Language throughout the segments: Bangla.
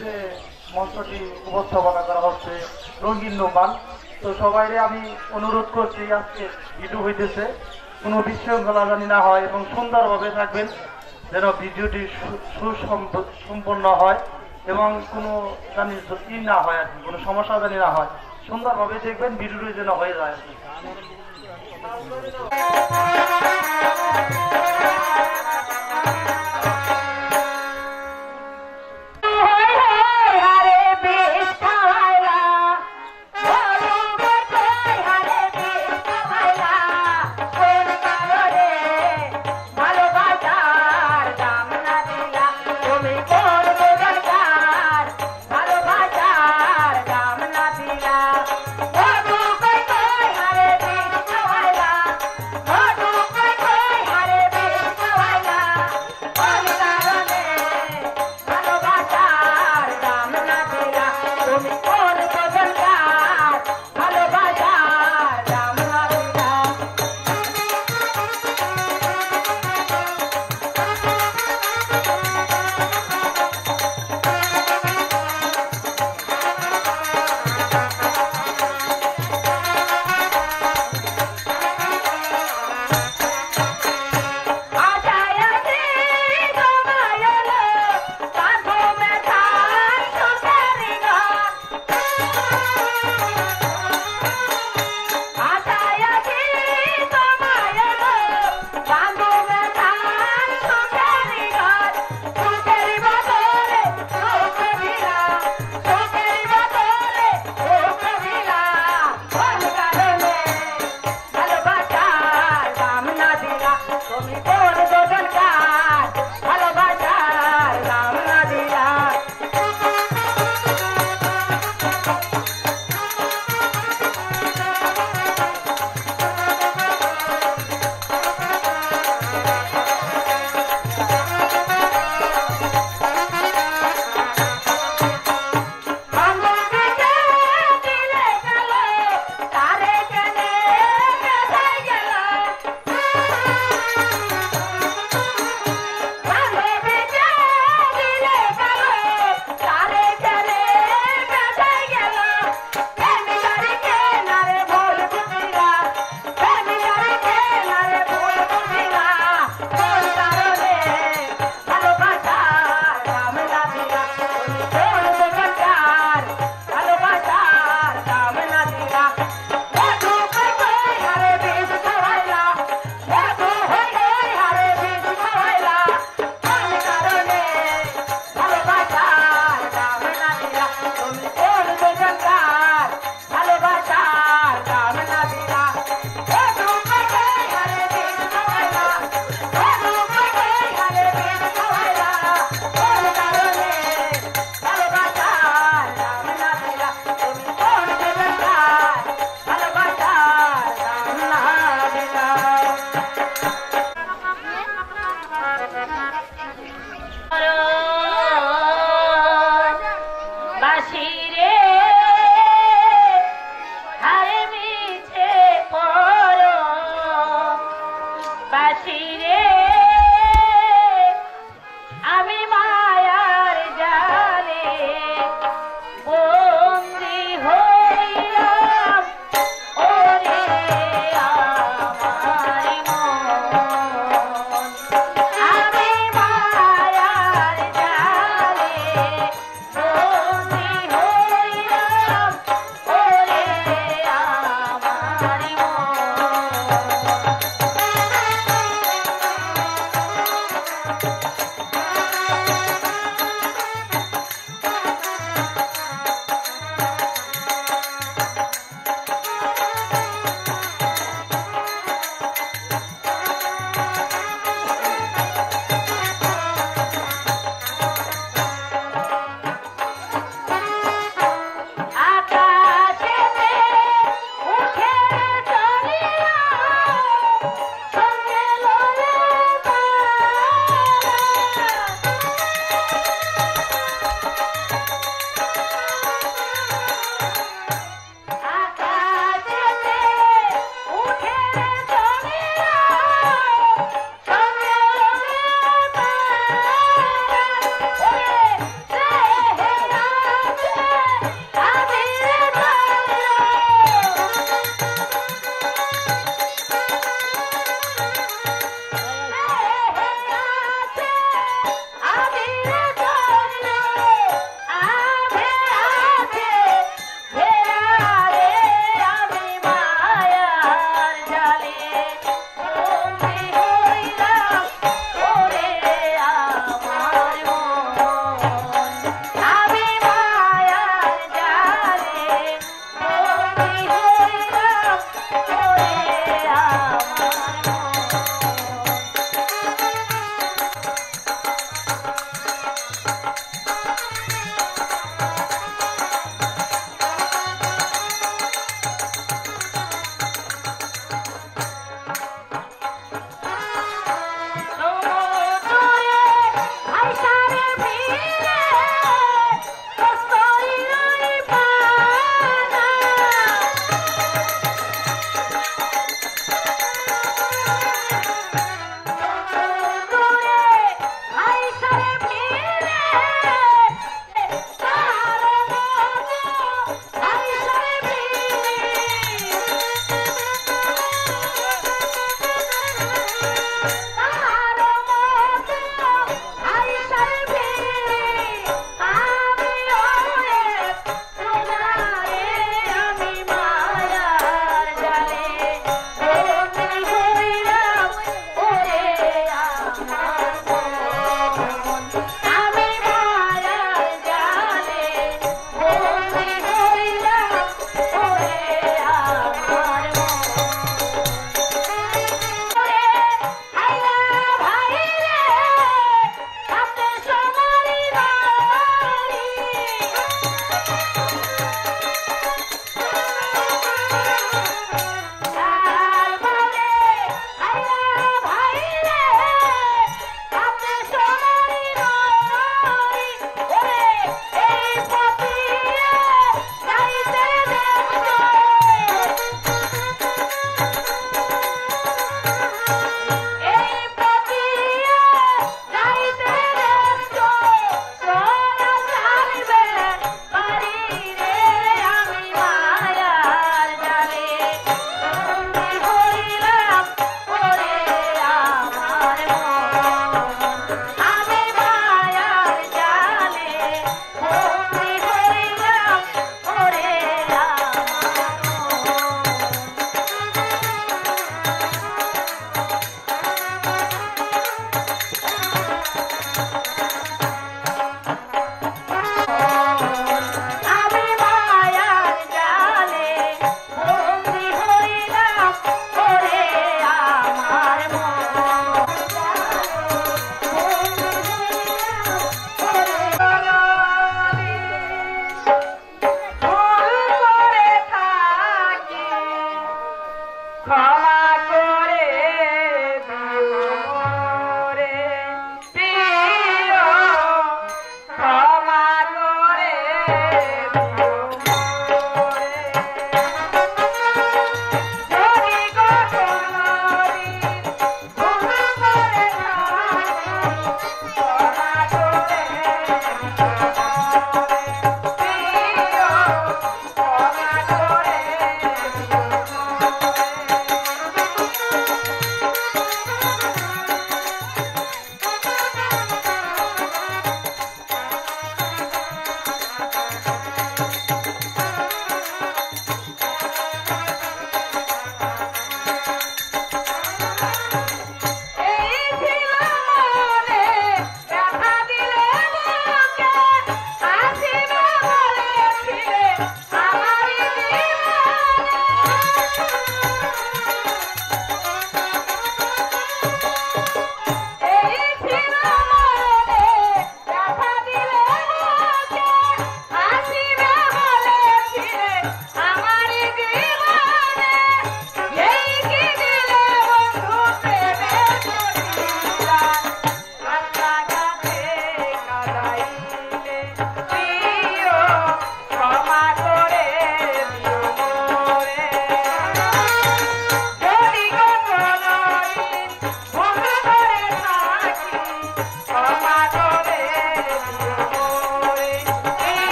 যে মঞ্চটি উপস্থাপনা করা হচ্ছে রঙিন রোমান। তো সবাইরে আমি অনুরোধ করছি, আজকে ভিডিও হইতেছে, কোনো বিশৃঙ্খলা জানি না হয় এবং সুন্দরভাবে থাকবেন, যেন ভিডিওটি সুসম্পন্ন হয় এবং কোনো জানি ই না হয় আর কি, কোনো সমস্যা জানি না হয়। সুন্দরভাবে দেখবেন, ভিডিওটি যেন হয়ে যায় আর কি। Oh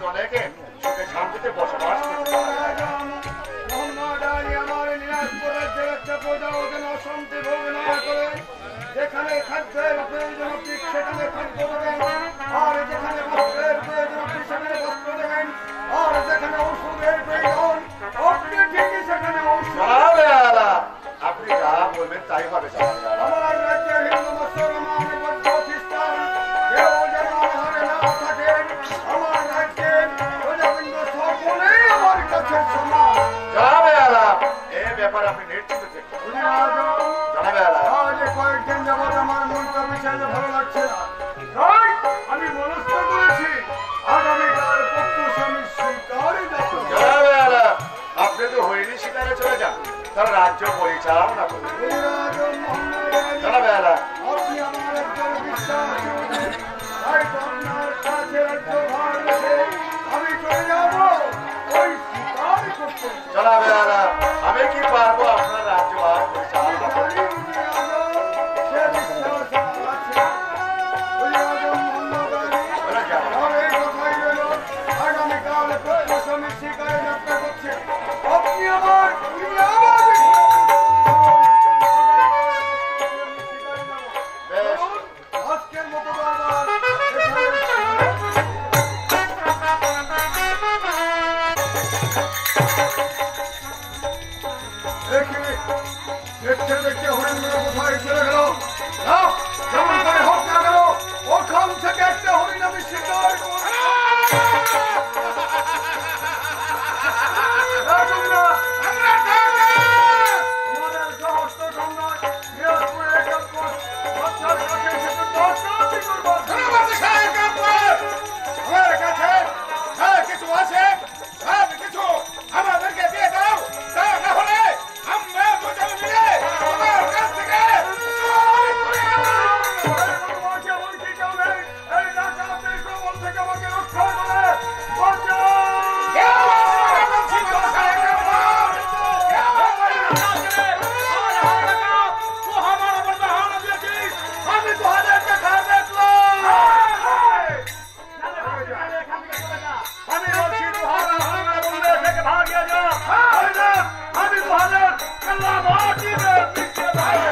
অনেকে সুখে শান্তিতে বসবাস করতে পারে। মোহাম্মদ আলী আমার নিরাজপুর রাজ্যের একটা প্রজা ওদের অশান্তি ভোগ না করে যেখানে খাদ্যের প্রয়োজন ঠিক সেখানে খাদ্য দেবেন, আর যেখানে বস্ত্রের প্রয়োজন ঠিক সেখানে বস্ত্র দেবেন, আর যেখানে ওষুধের প্রয়োজন আপনি ঠিকই সেখানে ঔষধ। আপনি যা বলবেন তাই হবে। আমার রাজ্যে হিন্দু মুসলমান বৌদ্ধ খ্রিস্টান কেউ যেন আহারে না থাকেন। আমার রাজ্যে প্রজাবৃন্দ সকলেই আমার কাছে সমান। এই ব্যাপারে আপনি নিশ্চিত থাকুন। আজ কয়েকদিন যাবৎ আমার মনটা বিষয়ে ভালো লাগছে না, তাই আমি মনস্থ করেছি আগামীকাল পক্ষু স্বামী শিকারে যাব। আপনি তো হরিণী শিকারে চলে যান, তাহলে রাজ্য পরিচালনা করুন। আপনি আমার একজন বিশ্বাসী, তাই তো আপনার কাছে রাজ্য ভার রেখে আমি চলে যাব ওই শিকার করতে। আমি কি পারবো আপনার রাজ্য পরিচালনা করতে? সে বিশ্বাস আমার আছে। ওই আজম মোহাম্মদ আলী আর এই কথাই রইল, আগামীকাল পক্ষু স্বামী শিকারে যাত্রা করছে। আপনি আমার আজকের মতো বারবার দেখতে দেখতে হরিণগুলো কোথায় চলে গেল। যেমন করে হোক না গেল ওখান থেকে একটা হরিণ আমি শিকার করব। আমাদের সমস্ত গঙ্গা নিরাজপুরের একটা বাচ্চার কাছে সেটা দর্শনার্থী করবো। আমার কাছে যা কিছু আছে সব কিছু আমাদেরকে দিয়ে দাও, তা না হলে আমরা দুজন মিলে তোমার কাছ থেকে চুরি করে আনবো। তোমাকে এমন কি কেউ নেই এই ডাকাতের কবল থেকে আমাকে রক্ষা করে বাঁচাও। আমি তো হাজার টাকা দেখলাম। আমি বলছি তো হাজার বললে থেকে ভাগিয়ে যা। আমি তো হাজার আল্লাহ ভাগিয়ে পিছিয়ে ভাগে।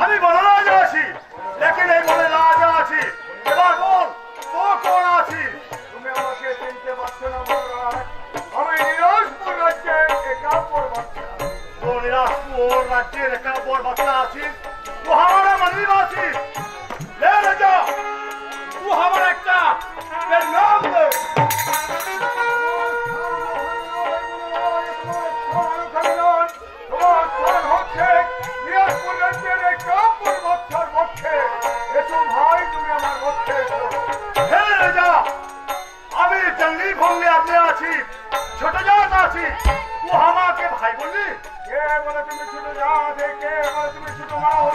আমি বনরাজ আছি, লেকিন এই বনে রাজা আছি। এবার বল তো কোন আছি? তুমি আমাকে চিনতে পারছো না বনরাজ? আমি নিরাজপুর রাজ্যের একাপর বাচ্চা। তো নিরাজপুর রাজ্যের একাপর বাচ্চা আছিস, তো हमारा मंदिर आছিস। ले राजा तू हमारा একটা এর নাম দে। আমি জঙ্গলি ভঙ্গি আপনি আছি, ছোট জাত আছি, ও আমাকে ভাই বললি? কে বলে তুমি ছোট জাত, কে বলে তুমি ছোট মানুষ?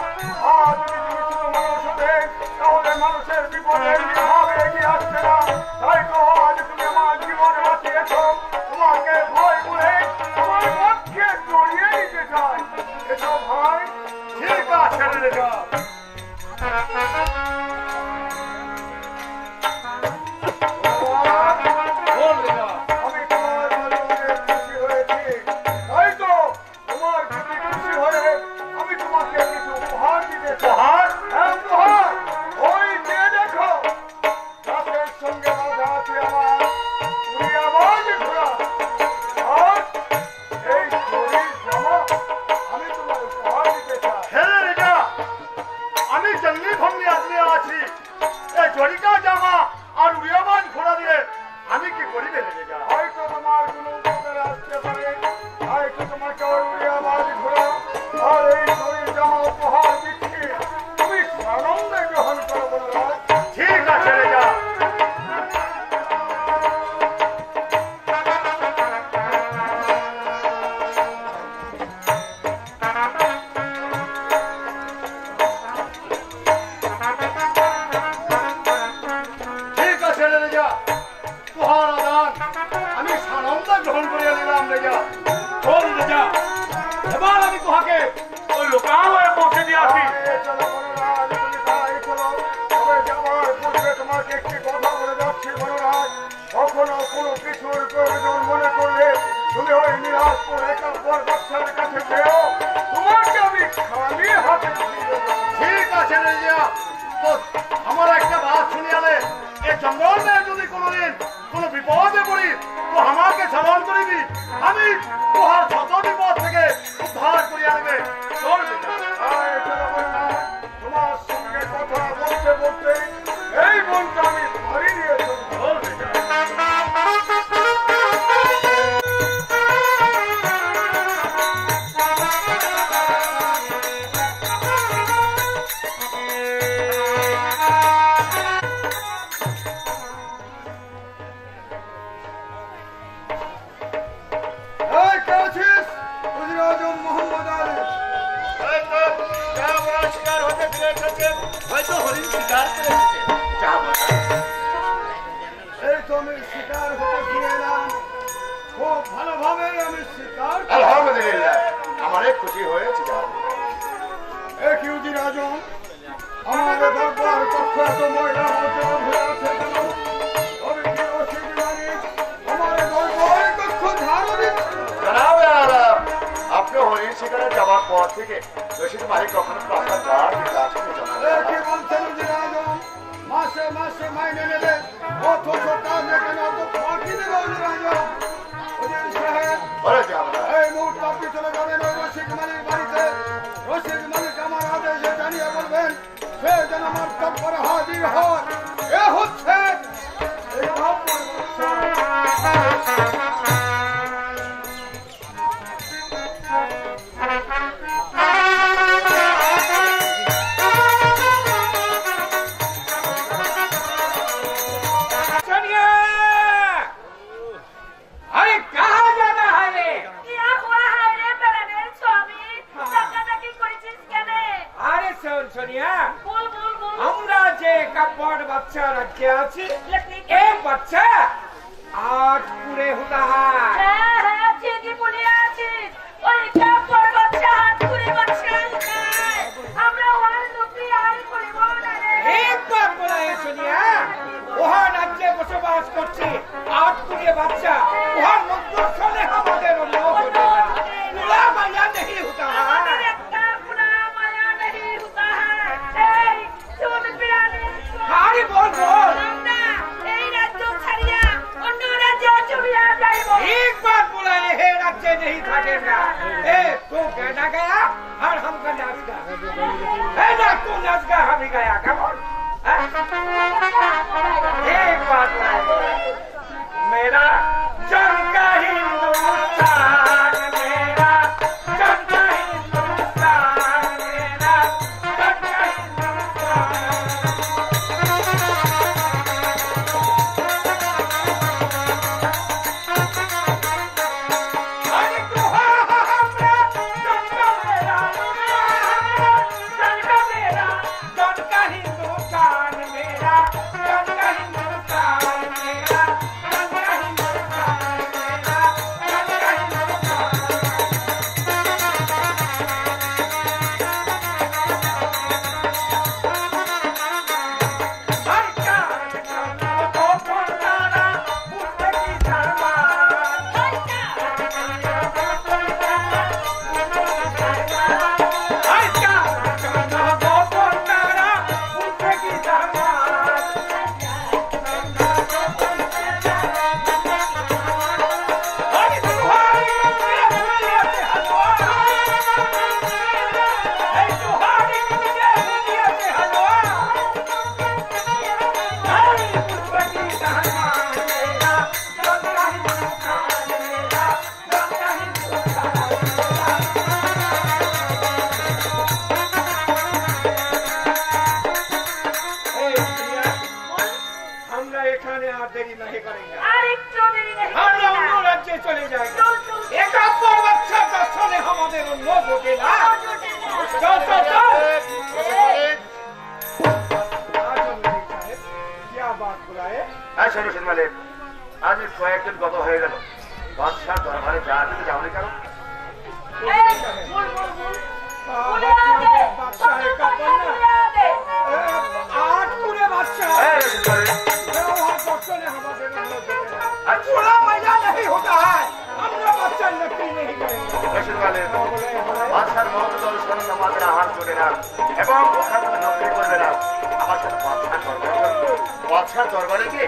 আর যদি তুমি ছোট মানুষ হতে তাহলে মানুষের বিপদে হবে এগিয়ে আসছে না। তাই তো আজ তুমি আমার জীবন বাঁচিয়েছ, তোমাকে ভয় বলে তোমার পক্ষে জড়িয়ে নিতে চাই। এসব ভাই ঠিক আছে রে যা। আমি তোমার ভালোবাসে খুশি হয়েছি, তাই তো তোমার প্রতি খুশি হয়ে আমি তোমাকে কিছু উপহার দিতে চাই। উপহার? হ্যাঁ উপহার। ওই যে দেখো গাছের সঙ্গে বাঁধা আছে আমার রাজা চল রাজা এবার আমি তোহাকে ওই লোকালয়ে পৌঁছে দিয়ে আসি চলো বনরাজ তুমি তাই চলো তবে যাবার পূর্বে তোমাকে একটি কথা বলে যাচ্ছি বনরাজ কখনো কোনো কিছুর প্রয়োজন মনে করলে তুমি ওই নিরাজপুর একাব্বর বাচ্চার কাছে যেও তোমাকে আমি খালি হাতে ঠিক আছে রাজা তো আমার একটা বাত শুনিয়ালে এই জঙ্গলে যদি কোনোদিন কোনো বিপদে পড়ি তো আমাকে সাবধান করিবি আমি তোহার যত বিপদ থেকে উদ্ধার করিয়া নেবে চল তোমার সঙ্গে কথা বলতে বলতে এই মনটা আমি ভারী নিয়ে চল হয়তো হরিণ শিকার করে এসেছে যা বলা এই তো আমি শিকার হতে গিয়ে এলাম খুব ভালোভাবে আমি শিকার আলহামদুলিল্লাহ আমারে খুশি হয়েছে যা এক ইউজি রাজন আমাদের দরবার কক্ষ এত ময়লা আবর্জনা ভরে আছে কেন আমি কি রসিদ মালিক আমার দরবার কক্ষ ঝাড়ু দিচ্ছি জানাবে আলাপ আপনি হরিণ শিকারে যাওয়ার পর থেকে রশিদ মালিক কখনো প্রাসাদ যাওয়ার আসেনি কি বলছেন ইউজি রাজন মাসে মাসে মাইনে নেবে অথচ কাজে কেন তো ফাঁকি দেবে ইউজি রাজন উজির সাহেব বলে যাবো এই মুহূর্তে আপনি চলে যাবেন ওই রশিদ মালিক বাড়িতে রশিদ মালিক আমার আদেশে জানিয়ে বলবেন সে যেন আমার দপ্তরে হাজির হয় এ হচ্ছে এই আহ্বান। अरे कहाँ जाना है रे? क्या हुआ है रे बड़े स्वामी টাকাটা কি করেছিস কেন আরে শোন সোনিয়া বল বল বল আমরা যে কাপড় বাচ্চা রাখতে আছি लकड़ी এই বাচ্চা আট পুরে হতা হয় হ্যাঁ হ্যাঁ ঠিকই বলে আছিস ওই কাপড় বাচ্চা হাত করে বাচ্চা খায় আমরা ওর লুপি আর করিব না রে एक बात बोला है सोनिया वहाँ राज्य बसबास করছে আট পুরে বাচ্চা वहाँ মধ্যস্থলে আমাদের লোক হতে পারে পুরা মায়া नहीं होता है আমাদের একটা পুরা মায়া नहीं होता है এই শুন বিরানি আরে বল বল আমরা এই রাজ্য ছাড়িয়া অন্য রাজ্যে চলিয়া যাইব एक बात बोला है राज्य नहीं भागेगा ए तू कहना गया और हमका नाच गा है ना तू नाच गा हम ही गया कम ऑन एक बात बोला मेरा जन का हिंदुस्तान मेरा जन का हिंदुस्तान मेरा जन का हिंदुस्तान अरे तू हमरा जंगल में যাওনি কেন? এই, বল, বল, বল। পুলিয়া দে, বাদশাহের কাপড় না পুলিয়া দে। আট করে বাচ্চা এই রশিদ ভাই, वहाँ बच्चों ने हमारे अच्छा। पूरा मजा नहीं होता है আমরা বাচ্চা নকরি नहीं करेंगे রশিদ ভাই, বাদশার মহত্ব দর্শন আমাদের আহার করে না এবং ওখানে নকরি করবে না। আমার সাথে বাদশার দরবারে গিয়ে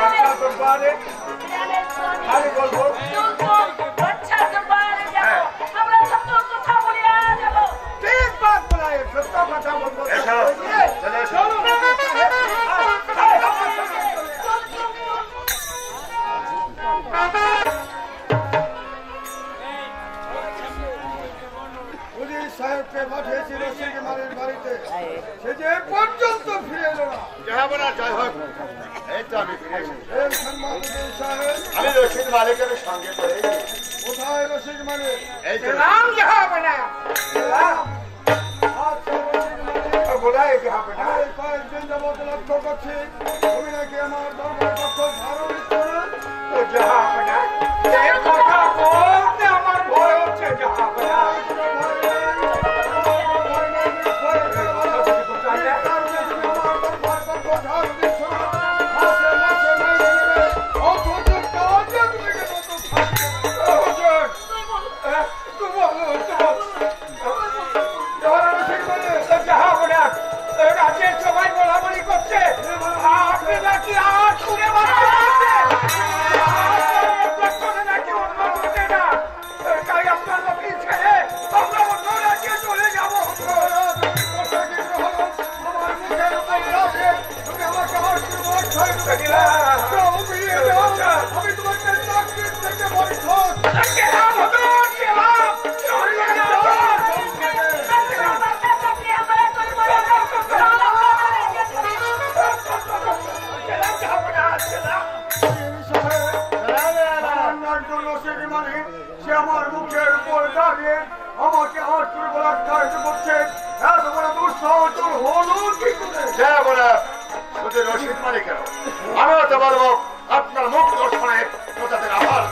বাচ্চা তো বারে বিড়ালের ছোট খালি বলবো চুল চুল, বাচ্চার দরবারে যাবো। আমরা সত্য কথা বলিয়া যাবো। ঠিক বাত বলায় সত্য কথা বলবো এসো, চলে এসো। চলো পুলিশ সাহেবকে পাঠিয়েছিল রশিদ মালির বাড়িতে সে যে পর্যন্ত ফিরে এলো না যাবো না, জয় হোক। এই তো আমি ফিরে এসেছি। এই সম্মান পুলিশ সাহেব আমি রশিদ মালিকের সঙ্গে করে কোথায় রশিদ মালিক এই তো नाम जहाँ बना बोलाए जहाँ बना কয়েকদিন যাবত লক্ষ্য করছি তুমি নাকি আমার দরবার পক্ষ ধারণ তো जहाँ बना এই কথা বলতে আমার ভয় হচ্ছে जहाँ बना রাজ্যের সবাই বলাবলি করছে আপনি নাকি আট করে নাকি অন্য করতে না তাই আপনার অফিস ছেড়ে আমরা অন্য রাজ্যে চলে যাবো আমার মুখের উপর লাগে তুমি আমাকে আশীর্বাদ করে দিলা আমি তোমাকে চাকরি থেকে বৈঠক গেলাম হতো সে আমার মুখের উপর দাঁড়িয়ে আমাকে আটকে বলার কাজ করছে এত বড় দুঃসাহস হলো কি করে যাবো না, শুধু রশিদ মালিকের। আমিও তো বলবো আপনার মুখ দর্শনে প্রজাদের আহার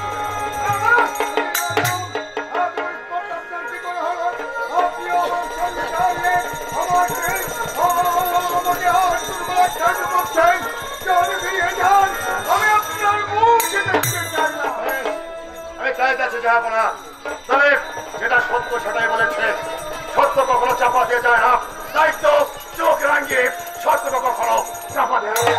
আমি চাইতে আছি যাবো না, তবে যেটা সত্য সেটাই বলেছে। সত্য কখনো চাপা দিয়ে যায় না, তাই তো চোখ রাঙিয়ে সত্য কখনো চাপা দেয় না।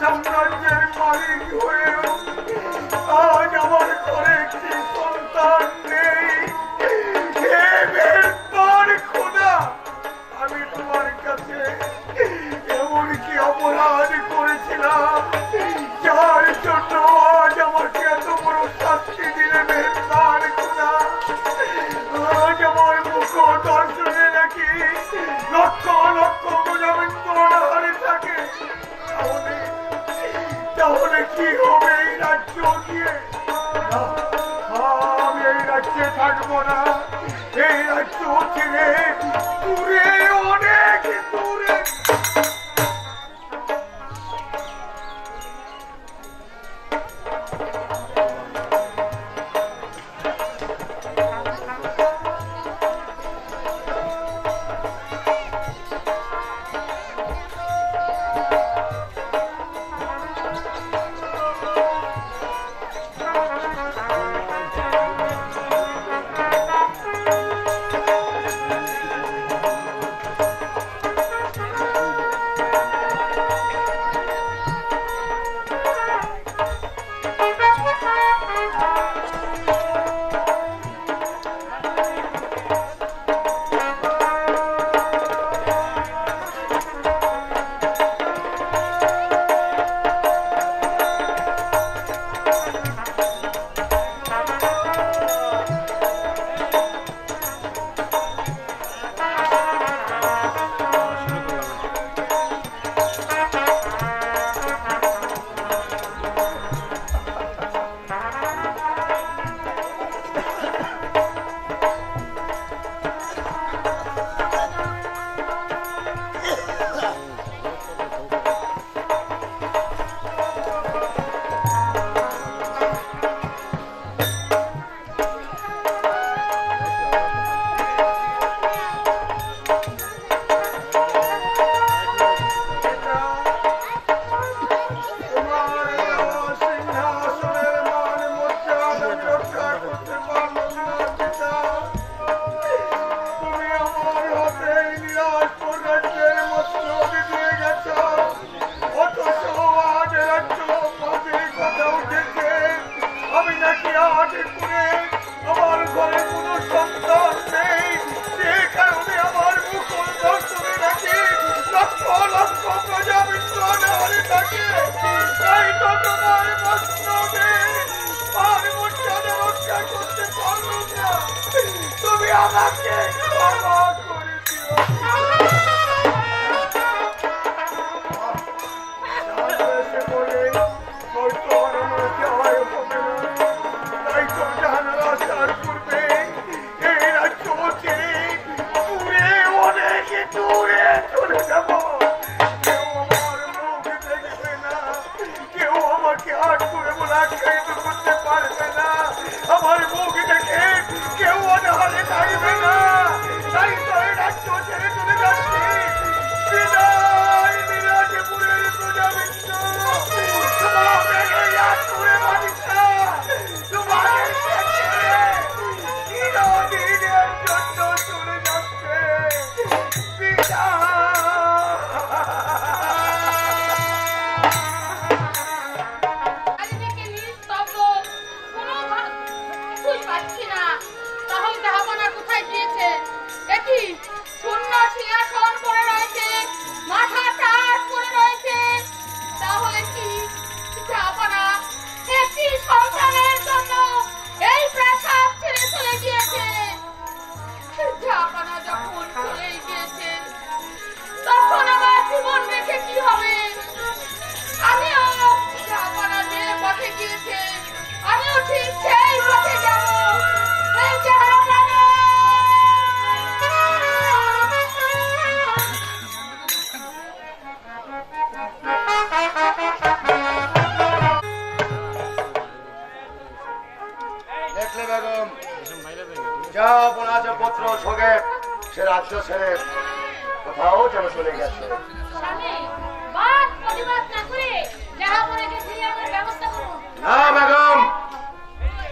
সাম্রাজ্যের মালিক হয়েও আজ আমার ঘরে একটি সন্তান নেই খোদা আমি তোমার কাছে এমন কি অপরাধ করেছিলাম যার জন্য আজ আমাকে এত বড় শাস্তি দিলে মেহরবান খোদা আজ আমার মুখ দর্শনে নাকি লক্ষ লক্ষ গোজামিন হারে থাকে তাহলে কি হবে এই রাজ্য দিয়ে আমি এই রাজ্যে থাকবো না এই রাজ্য ছেড়ে দূরে অনেক দূরে তোমার সিংহাসনের মান মর্যাদা আমি রক্ষা করতে পারলাম না পিতা। তুমি আমার হাতে নিরাজপুর রাজ্যের মস্তক দিয়ে গেছ, অথচ আজ রাজ্য পদের কথা উঠেছে আমি নাকি আজ করে আমার ঘরে কোনো সন্তান নেই, সে কারণে আমার মুকুল দর্শনে নাকি লক্ষ লক্ষ প্রজা বিদ্রোহী থাকে। তাই তো তোমার মস্তকে মান মর্যাদা রক্ষা করতে পারলো না। তুমি আমাকে ক্ষমা করে দিও। এসে বলে তোর তো আর আমার জয় হবে না। তাই তো জানার আসার পূর্বে এই রাজ্য ছেড়ে দূরে অনেক দূরে চলে যাব। কেউ আমার মুখ দেখবে না, কেউ আমাকে হাত করে বলে আখ্যায়িত করতে পারবে না, আমার মুখ দেখে কেউ অনাহারে থাকবে না। তাই তো এই রাজ্য ছেড়ে চলে যাচ্ছি। বিদায় মিরাজপুরের প্রজাবৃন্দ, তোমাকে এই আত্মরে বাড়িটা তোমাকে চিরদিনের জন্য চলে যাচ্ছে। বিদায়। চারিদিকে নিস্তব্ধ, কোনো কিছুই পাচ্ছি না। তাহলে জাহাপনা কোথায় গিয়েছে? দেখি শূন্য সিংহাসন পড়ে রয়েছে, মাথা টাট করে রয়েছে। তাহলে কি জাহাপনা একটি সন্তানের জন্য এই প্রাসাদ ছেড়ে চলে গিয়েছে? জাহাপনা যখন চলে গিয়েছে তখন আমার জীবন রেখে কি হবে? আমিও জাহাপনা যে পথে গিয়েছে আমিও ঠিক সেই পথে যাব। এই জাহাপনা! দেখলে বেগম, যা আপনার পুত্র সঙ্গে সে রাজ্য ছেড়ে কোথাও যেন চলে গেছে। স্বামী, বাদ প্রতিবাদ না করে জাহাপনাকে ফিরিয়ে আনার ব্যবস্থা করুন। না বেগম,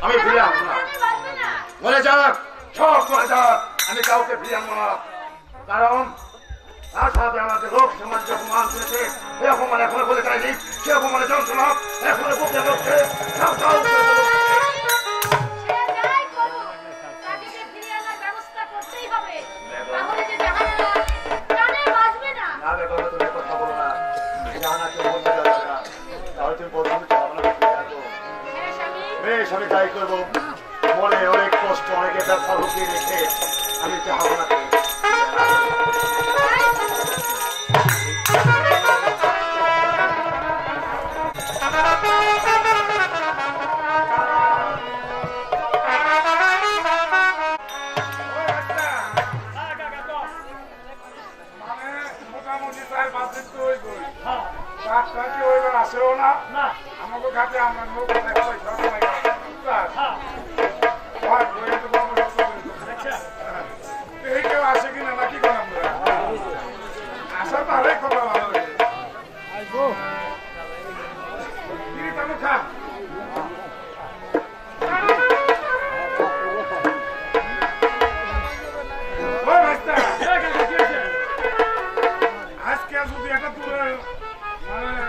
আমি ফিরে আসবো না। জাহাপনা বাঁচবে না। মরে যাক, সব মরে যাক, আমি কাউকে ফিরে আনবো না। কারণ তার সাথে আমাদের লোক সমাজ যে অপমান করেছে, এই অপমান এখনো বলে যায়নি। সে অপমানে যন্ত্রণা এখনো বুকে করছে। সে যাই করুক, তাকে যে ফিরিয়ে আনার ব্যবস্থা করতেই হবে। তাহলে যে জাহাপনা প্রাণে বাঁচবে না। না বেগম, তুমি কথা বলো না। জাহানাকে বলতে যাচ্ছে না, তাহলে তুমি প্রথমে জাহানাকে ফিরে আসো। হ্যাঁ স্বামী, বেশ, আমি তাই করবো। মনে অনেক কষ্ট, অনেকে ব্যথা লুকিয়ে রেখে আমি জাহানাকে তাই করুন। মানে মোটামুটি 4-5 দিন তো হইবই। রাস্তা কি ওইবার আসেও না। আমাকে ঘাটে আমরা লোক অনেক পয়সা কামাই করে। বুঝছাস? ভাগ হয়ে তো বাবু সব করে। এই কেউ আসে কিনা নাকি কোন আমরা? আসা তাহলে কথা ভালো হয়েছে। কি তামু খা। ওই ভাইস্তা, আজকে যদি একটা দূরে মানে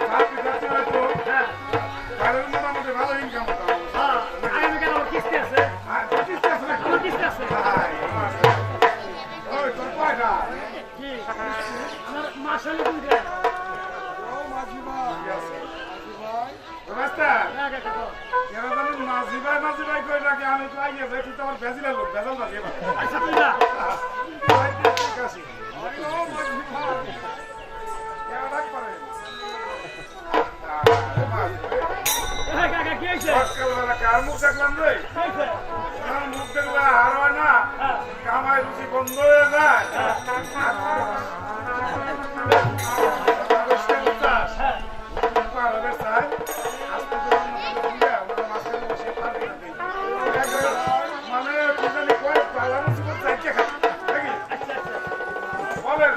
চাকরি করতে হতো, তাহলে মোটামুটি ভালো ইনকাম হতো। কিস্তি আছে নাকি? ভাই, ওই তোর কয়টা? ও ভাইস্তা, এরা জানি মাঝি ভাই কই ডাকে, আমি তো আইয়া যাই, তুই তো আমার ভেজিলের লোক, ভেজাল বাজি এবার। ঠিক আছে। ও মাঝি ভাই, এরা ডাক পারে। সকালবেলা কার মুখ দেখলাম রে? আমার মুখ দেখলে হার হয় না, কামাই রুচি বন্ধ হয়ে যায়। মানে তুই জানি কয়েক পালা মুসিবত চাইতে খাই নাকি? বলেন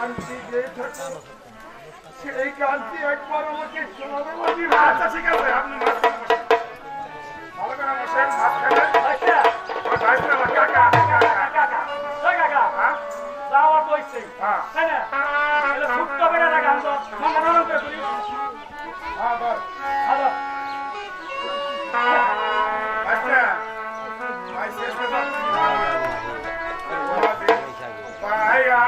গানটি গেয়ে থাকো সেই গানটি একবার আমাকে শোনাবে মাঝি ভাই। আচ্ছা ঠিক আছে আপনি মাঝখানে বসেন। ভালো করে বসেন মাঝখানে। আচ্ছা ওই ভাইস্তা না, কাকা কাকা ওই কাকা হ্যাঁ যাওয়ার তো ইচ্ছে হ্যাঁ তাই না তাহলে ছোট্ট করে একটা গান তো মনোরম করে করি হ্যাঁ বল। ভালো আচ্ছা ভাই শেষ কথা পায়া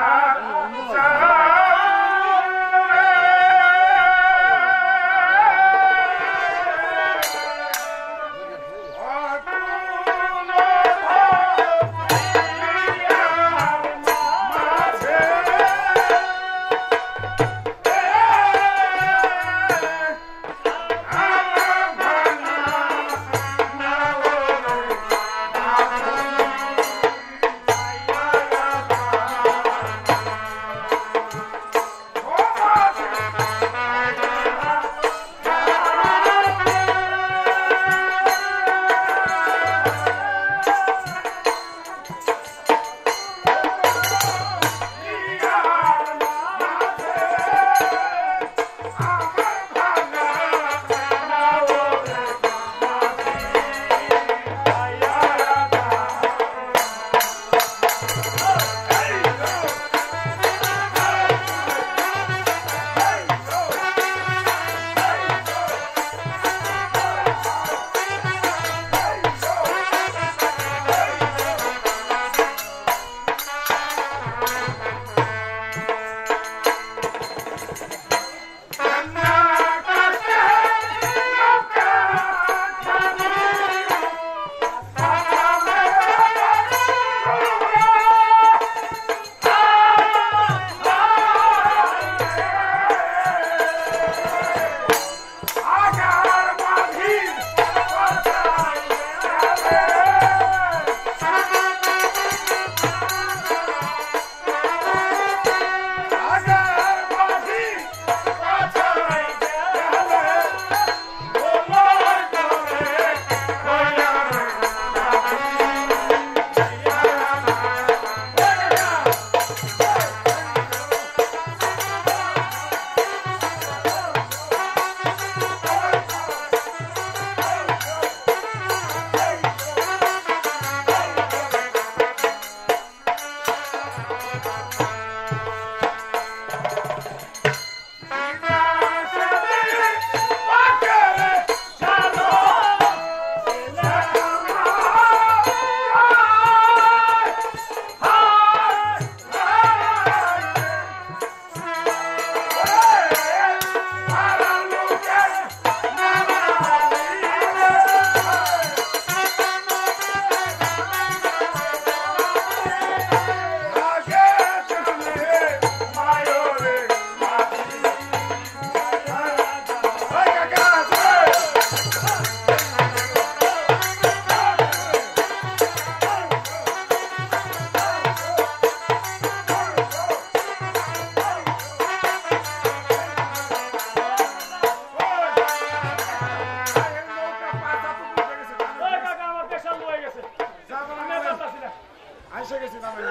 আইসা গেছি নামেন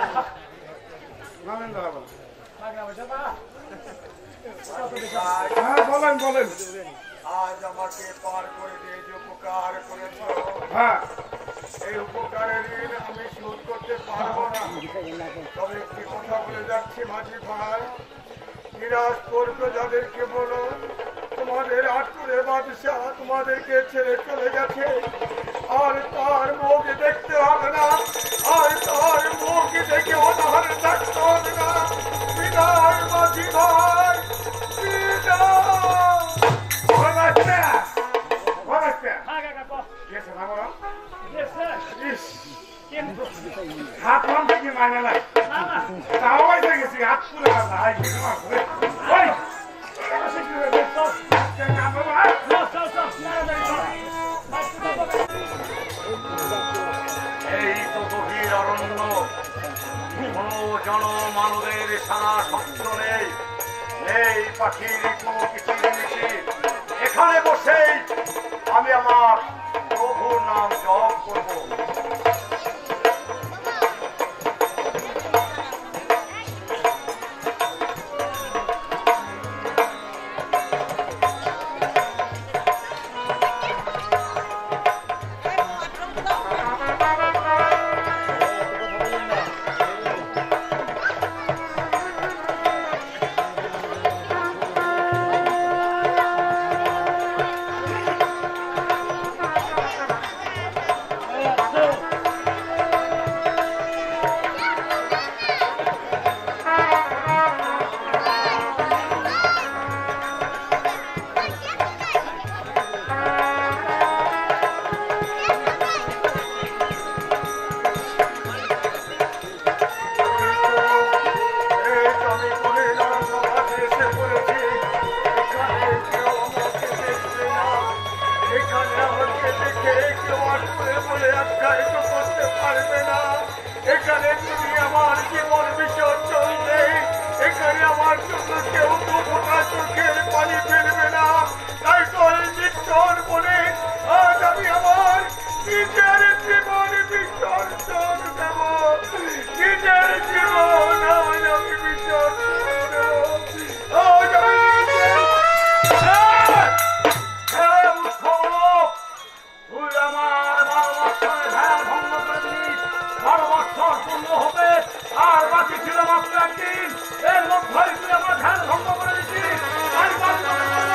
নামেন দাঁড়া বলেন। হ্যাঁ বলেন বলেন। আজ আমাকে পার করে দিয়ে যে উপকার করেছ হ্যাঁ এই উপকারের ঋণ আমি শোধ করতে পারবো না। তবে একটি কথা বলে যাচ্ছি মাঝি ভাই, নিরাশ করবে যাদেরকে বলো তোমাদের আটকুরে বাদশাহ তোমাদেরকে ছেড়ে চলে গেছে, আর তার মুখ দেখতে হবে না, আর তার মুখ দেখে অনাহার থাকতে হবে না। বিদায় মাঝি ভাই, বিদায়। হাত নামতে কি মানে নাই তাও হয়েছে গেছি হাত পুরে হাই এই তো গভীর অরণ্য, কোন জনমানবের সারা শব্দ নেই, এই পাখির কোনো কিচিরমিচির। এখানে বসেই আমি আমার প্রভুর নাম জপ করব। আমার জন্য কেউ তো ফোটা চোখের পানি ফেলবে না, তাই তো এই বিচ্ছর বলে আজ আমি আমার নিজের জীবন বিসর্জন দেব, নিজের জীবন আজ আমি বিসর্জন দেব, আজ আমি তুই আমার 12 বছরের ধ্যান ভঙ্গ করে দিস, 12 বছর পূর্ণ হবে আর বাকি ছিল মাত্র একদিন, এর মধ্যেই তুই আমার ধ্যান ভঙ্গ করে দিচ্ছিস, তাই বাকি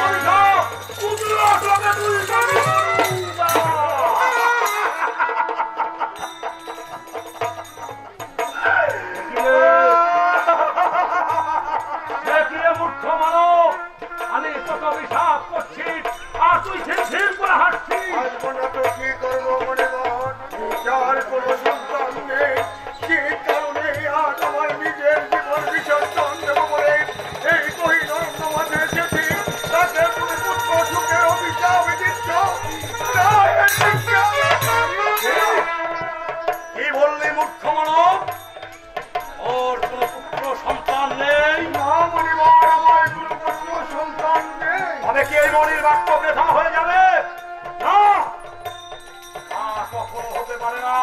অভিশাপ পুত্র তোকে তুই জানি মূর্খ মানব, আমি তোকে অভিশাপ করছি আর তুই ঝিরঝির করে হাঁটছিস। কি করবো মনে যার কোনো সন্তান নেই, সে কারণে আজ আমার নিজের জীবন বিসর্জন দেব বলে এই কহিনরণ্য মাঝে এসেছি, তাকে তুমি পুত্র সুখের অভিশাপ দিচ্ছ। কি বললি মূর্খ মানব? ওর কোনো পুত্র সন্তান নেই? না মণিবর, আমার কোনো পুত্র সন্তান নেই। তবে কি এই মণির বাক্য বৃথা হয়ে যাবে? না, কখনো হতে পারে না।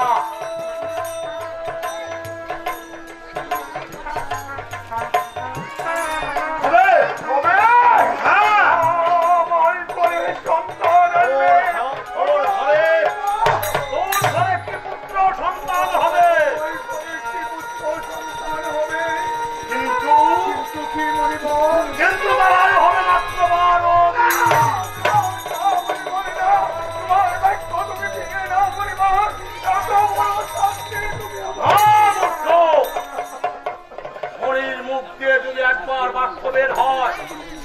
একবার বাক্য বের হয়,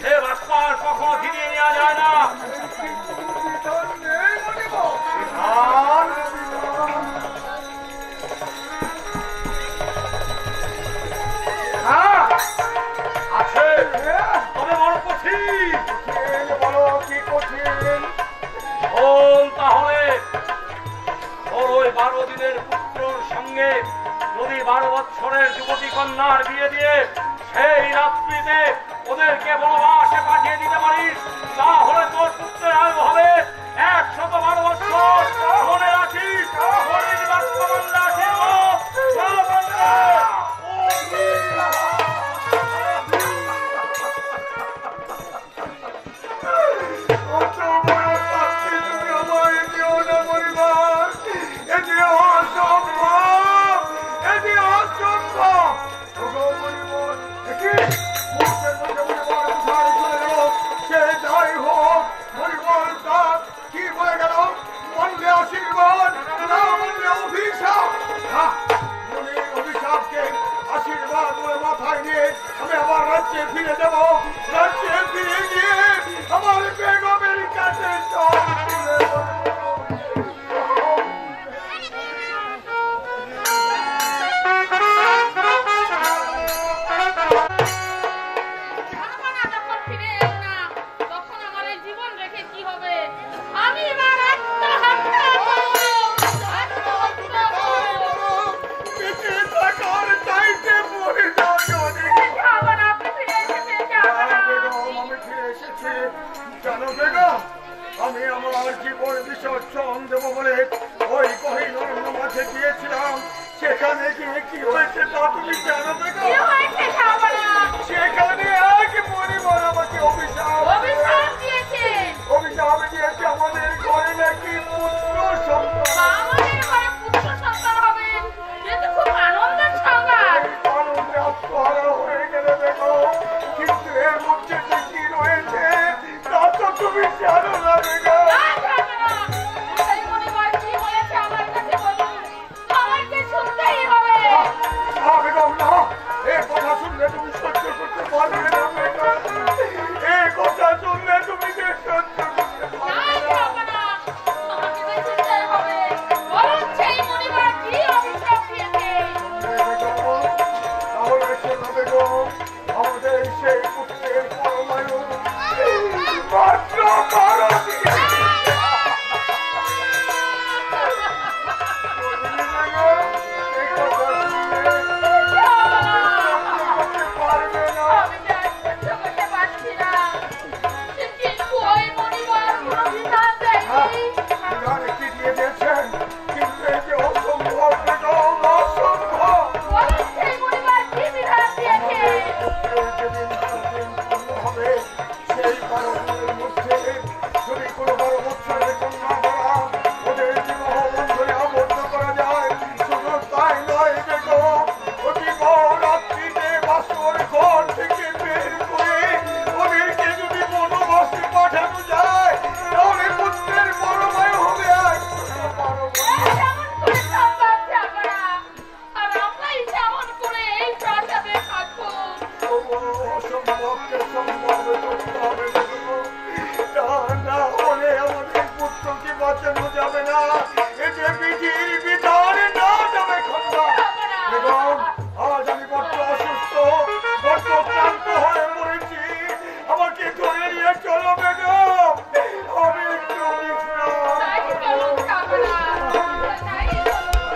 সে বাক্য আর কখনো ফিরিয়ে নেওয়া যায় না। আছে, তবে বড় কঠিন। বলো কি কঠিন? শোন তাহলে, ওর ওই 12 দিনের পুত্রর সঙ্গে যদি 12 বৎসরের যুবতী কন্যার বিয়ে দিয়ে সেই রাত্রিতে ওদেরকে বনবাসে পাঠিয়ে দিতে পারিস, তাহলে তোর পুত্রের আয়ু হবে 112 বৎসর। মনে রাখিস, মনির বাক্য বন্ধ রাখিস। আমি আমার রাজ্যে ফিরে যাব, রাজ্যে ফিরে গিয়ে আমার বেগমের কাছে আমি আমার জীবন বিসর্জন দেবো বলে ওই কহিনরণ্য মাঝে গিয়েছিলাম, সেখানে গিয়ে কি হয়েছে তা তুমি জানো? সেখানে এক পরিবার আমাকে অভিশাপ দিয়েছে, আমাদের ঘরে নাকি পুত্র সন্তান হবে। আনন্দে আত্মহারা হয়ে গেলে দেখো, কিন্তু এর মধ্যে কি রয়েছে তা তো তুমি জানো না। কথা শুনলে তুমি সহ্য করতে পারবে না, এই কথা শুনলে তুমি যে সহ্য করতে পারবে না। আমাদের সেই পুত্রের পরমায়ু মাত্র 12 দিন। পারবে না। সম্ভবকে সম্ভব করতে হবে দেখো। না হলে আমাদের পুত্রকে বাঁচানো যাবে না। এ যে বিধির বিধান না যাবে খন্ডা। বেগম, আজ আমি বড্ড অসুস্থ, বড্ড ক্লান্ত হয়ে পড়েছি। আমাকে ধরে নিয়ে চলো বেগম, আমি একটু বিশ্রাম তাই চলুন কামনা, তাই চলুন।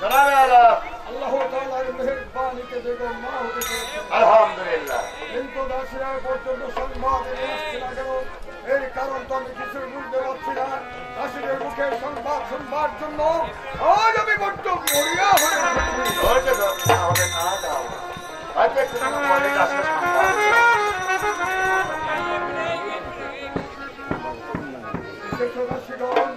জনাবে আলম, আল্লাহ তাআলার মেহেরবানিতে বেগম মা হতে পেরেছেন। আলহামদুলিল্লাহ। কিন্তু দাসিরা পর্যন্ত সংবাদ এনে আসছে না কেন? এর কারণ তো আমি কিছু বুঝতে পারছি না। দাসীদের মুখে সংবাদ শুনবার জন্য আজ আমি বড্ড মরিয়া হয়ে উঠেছি। ধৈর্য ধরতে হবে না দাও, হয়তো একটু পরে কাছে সংবাদ। বিশেষ দাসীগণ,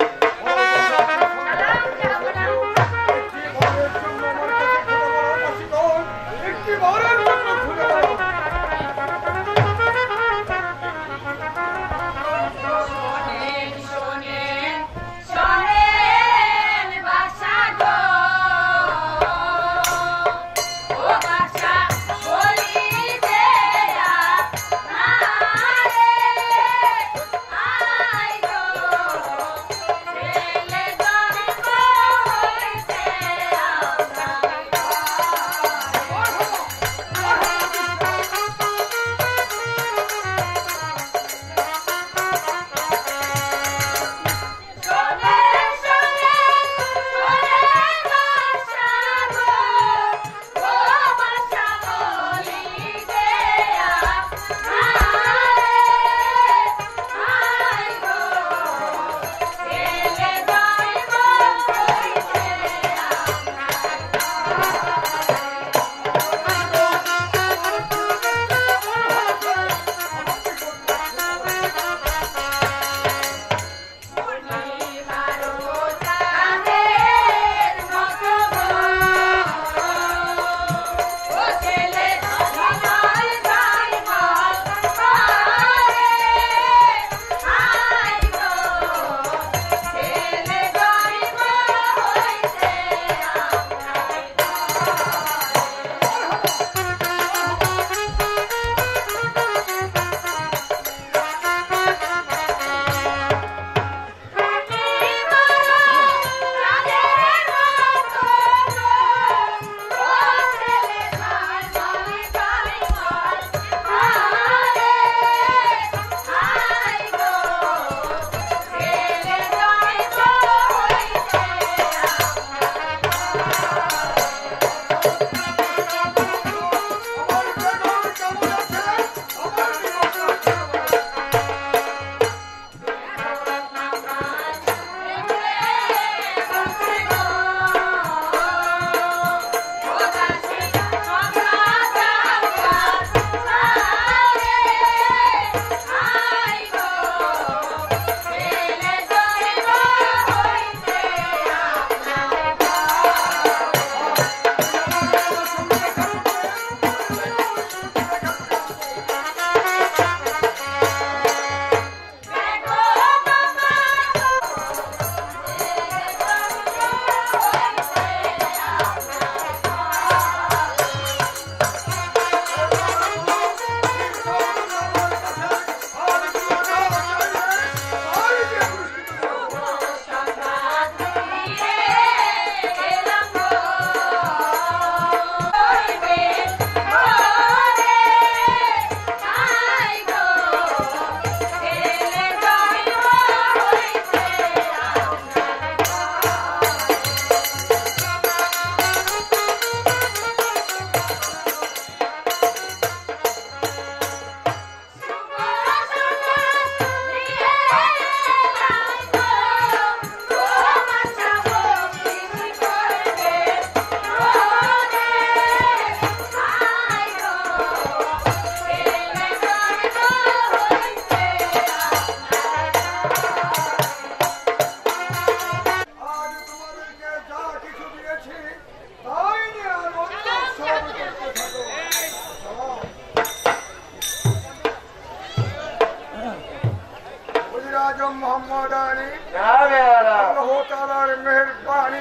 একটি বারের জন্য আমার কাছে খুলে বলো দাসীগণ, একটি বারের জন্য খুলে বলো। শোনেন শোনেন শোনেন বাদশা গো, ও বাদশা বলিতে না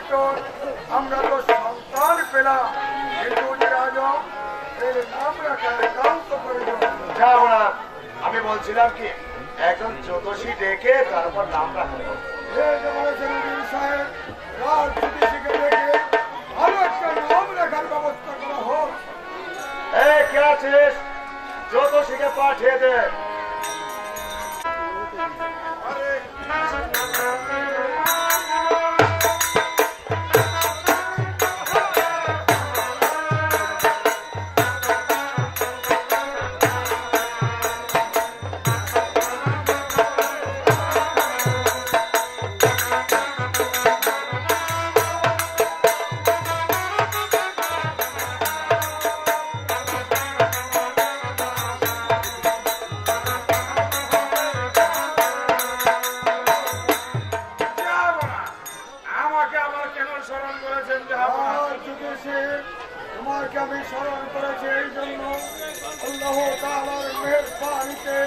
উত্তর আমরা তো সন্তান পেলাম, কিন্তু রাজা এর নাম রাখা একান্ত প্রয়োজন। যাবো না, আমি বলছিলাম কি একজন জ্যোতিষী ডেকে তারপর নাম রাখতে হবে। এই যে বলেছেন উজির সাহেব, রাজ জ্যোতিষীকে ডেকে ভালো একটা নাম রাখার ব্যবস্থা করা হোক। এই কে আছিস? জ্যোতিষীকে পাঠিয়ে দে। আমাকে আবার কেন স্মরণ করেছেন জাহাপনা? রাজ জ্যোতিষী তোমাকে আমি স্মরণ করেছি এই জন্য, আল্লাহ তাআলার মেহেরবানিতে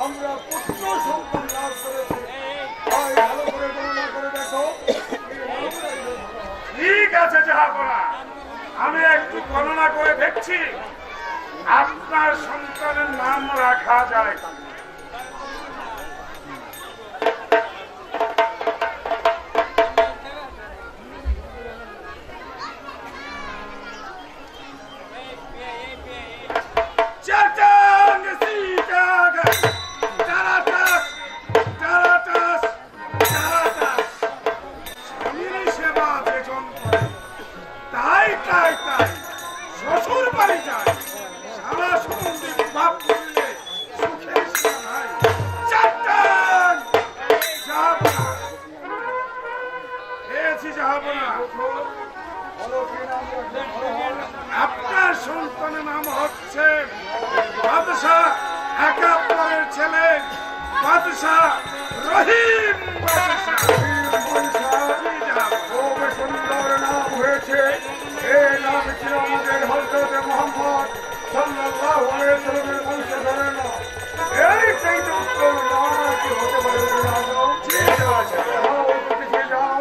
আমরা পুত্র সন্তান লাভ করেছি। তাই ভালো করে গণনা করে দেখো। ঠিক আছে জাহাপনা, আমি একটু গণনা করে দেখছি আপনার সন্তানের নাম রাখা যায়। Chatang Sitaga, Taratas, Taratas, Taratas. স্বামীর সেবা বেজন করে, তাই তাই তাই শ্বশুর বাড়ি যায়, সারা সম্বন্ধে বাপ করলে সুখের সীমা নাই। চাটাং যাহাবনা, পেয়েছি যাহাবনা। বলো কি নাম রাখলে ভালো হয়? আপনার সন্তানের নাম হচ্ছে বাদশাহ একাত্তরের ছেলে বাদশাহ রহিম বাদশাহ। জি জাহাব। খুব সুন্দর নাম হয়েছে। এই নাম ছিল আমাদের হযরত মুহাম্মদ সাল্লাল্লাহু আলাইহি ওয়াসাল্লামের বংশধরের নাম। এই সেই উত্তম নাম আর কি হতে পারে রাজা? জি জাহাব। যাও, অতিথি যাও,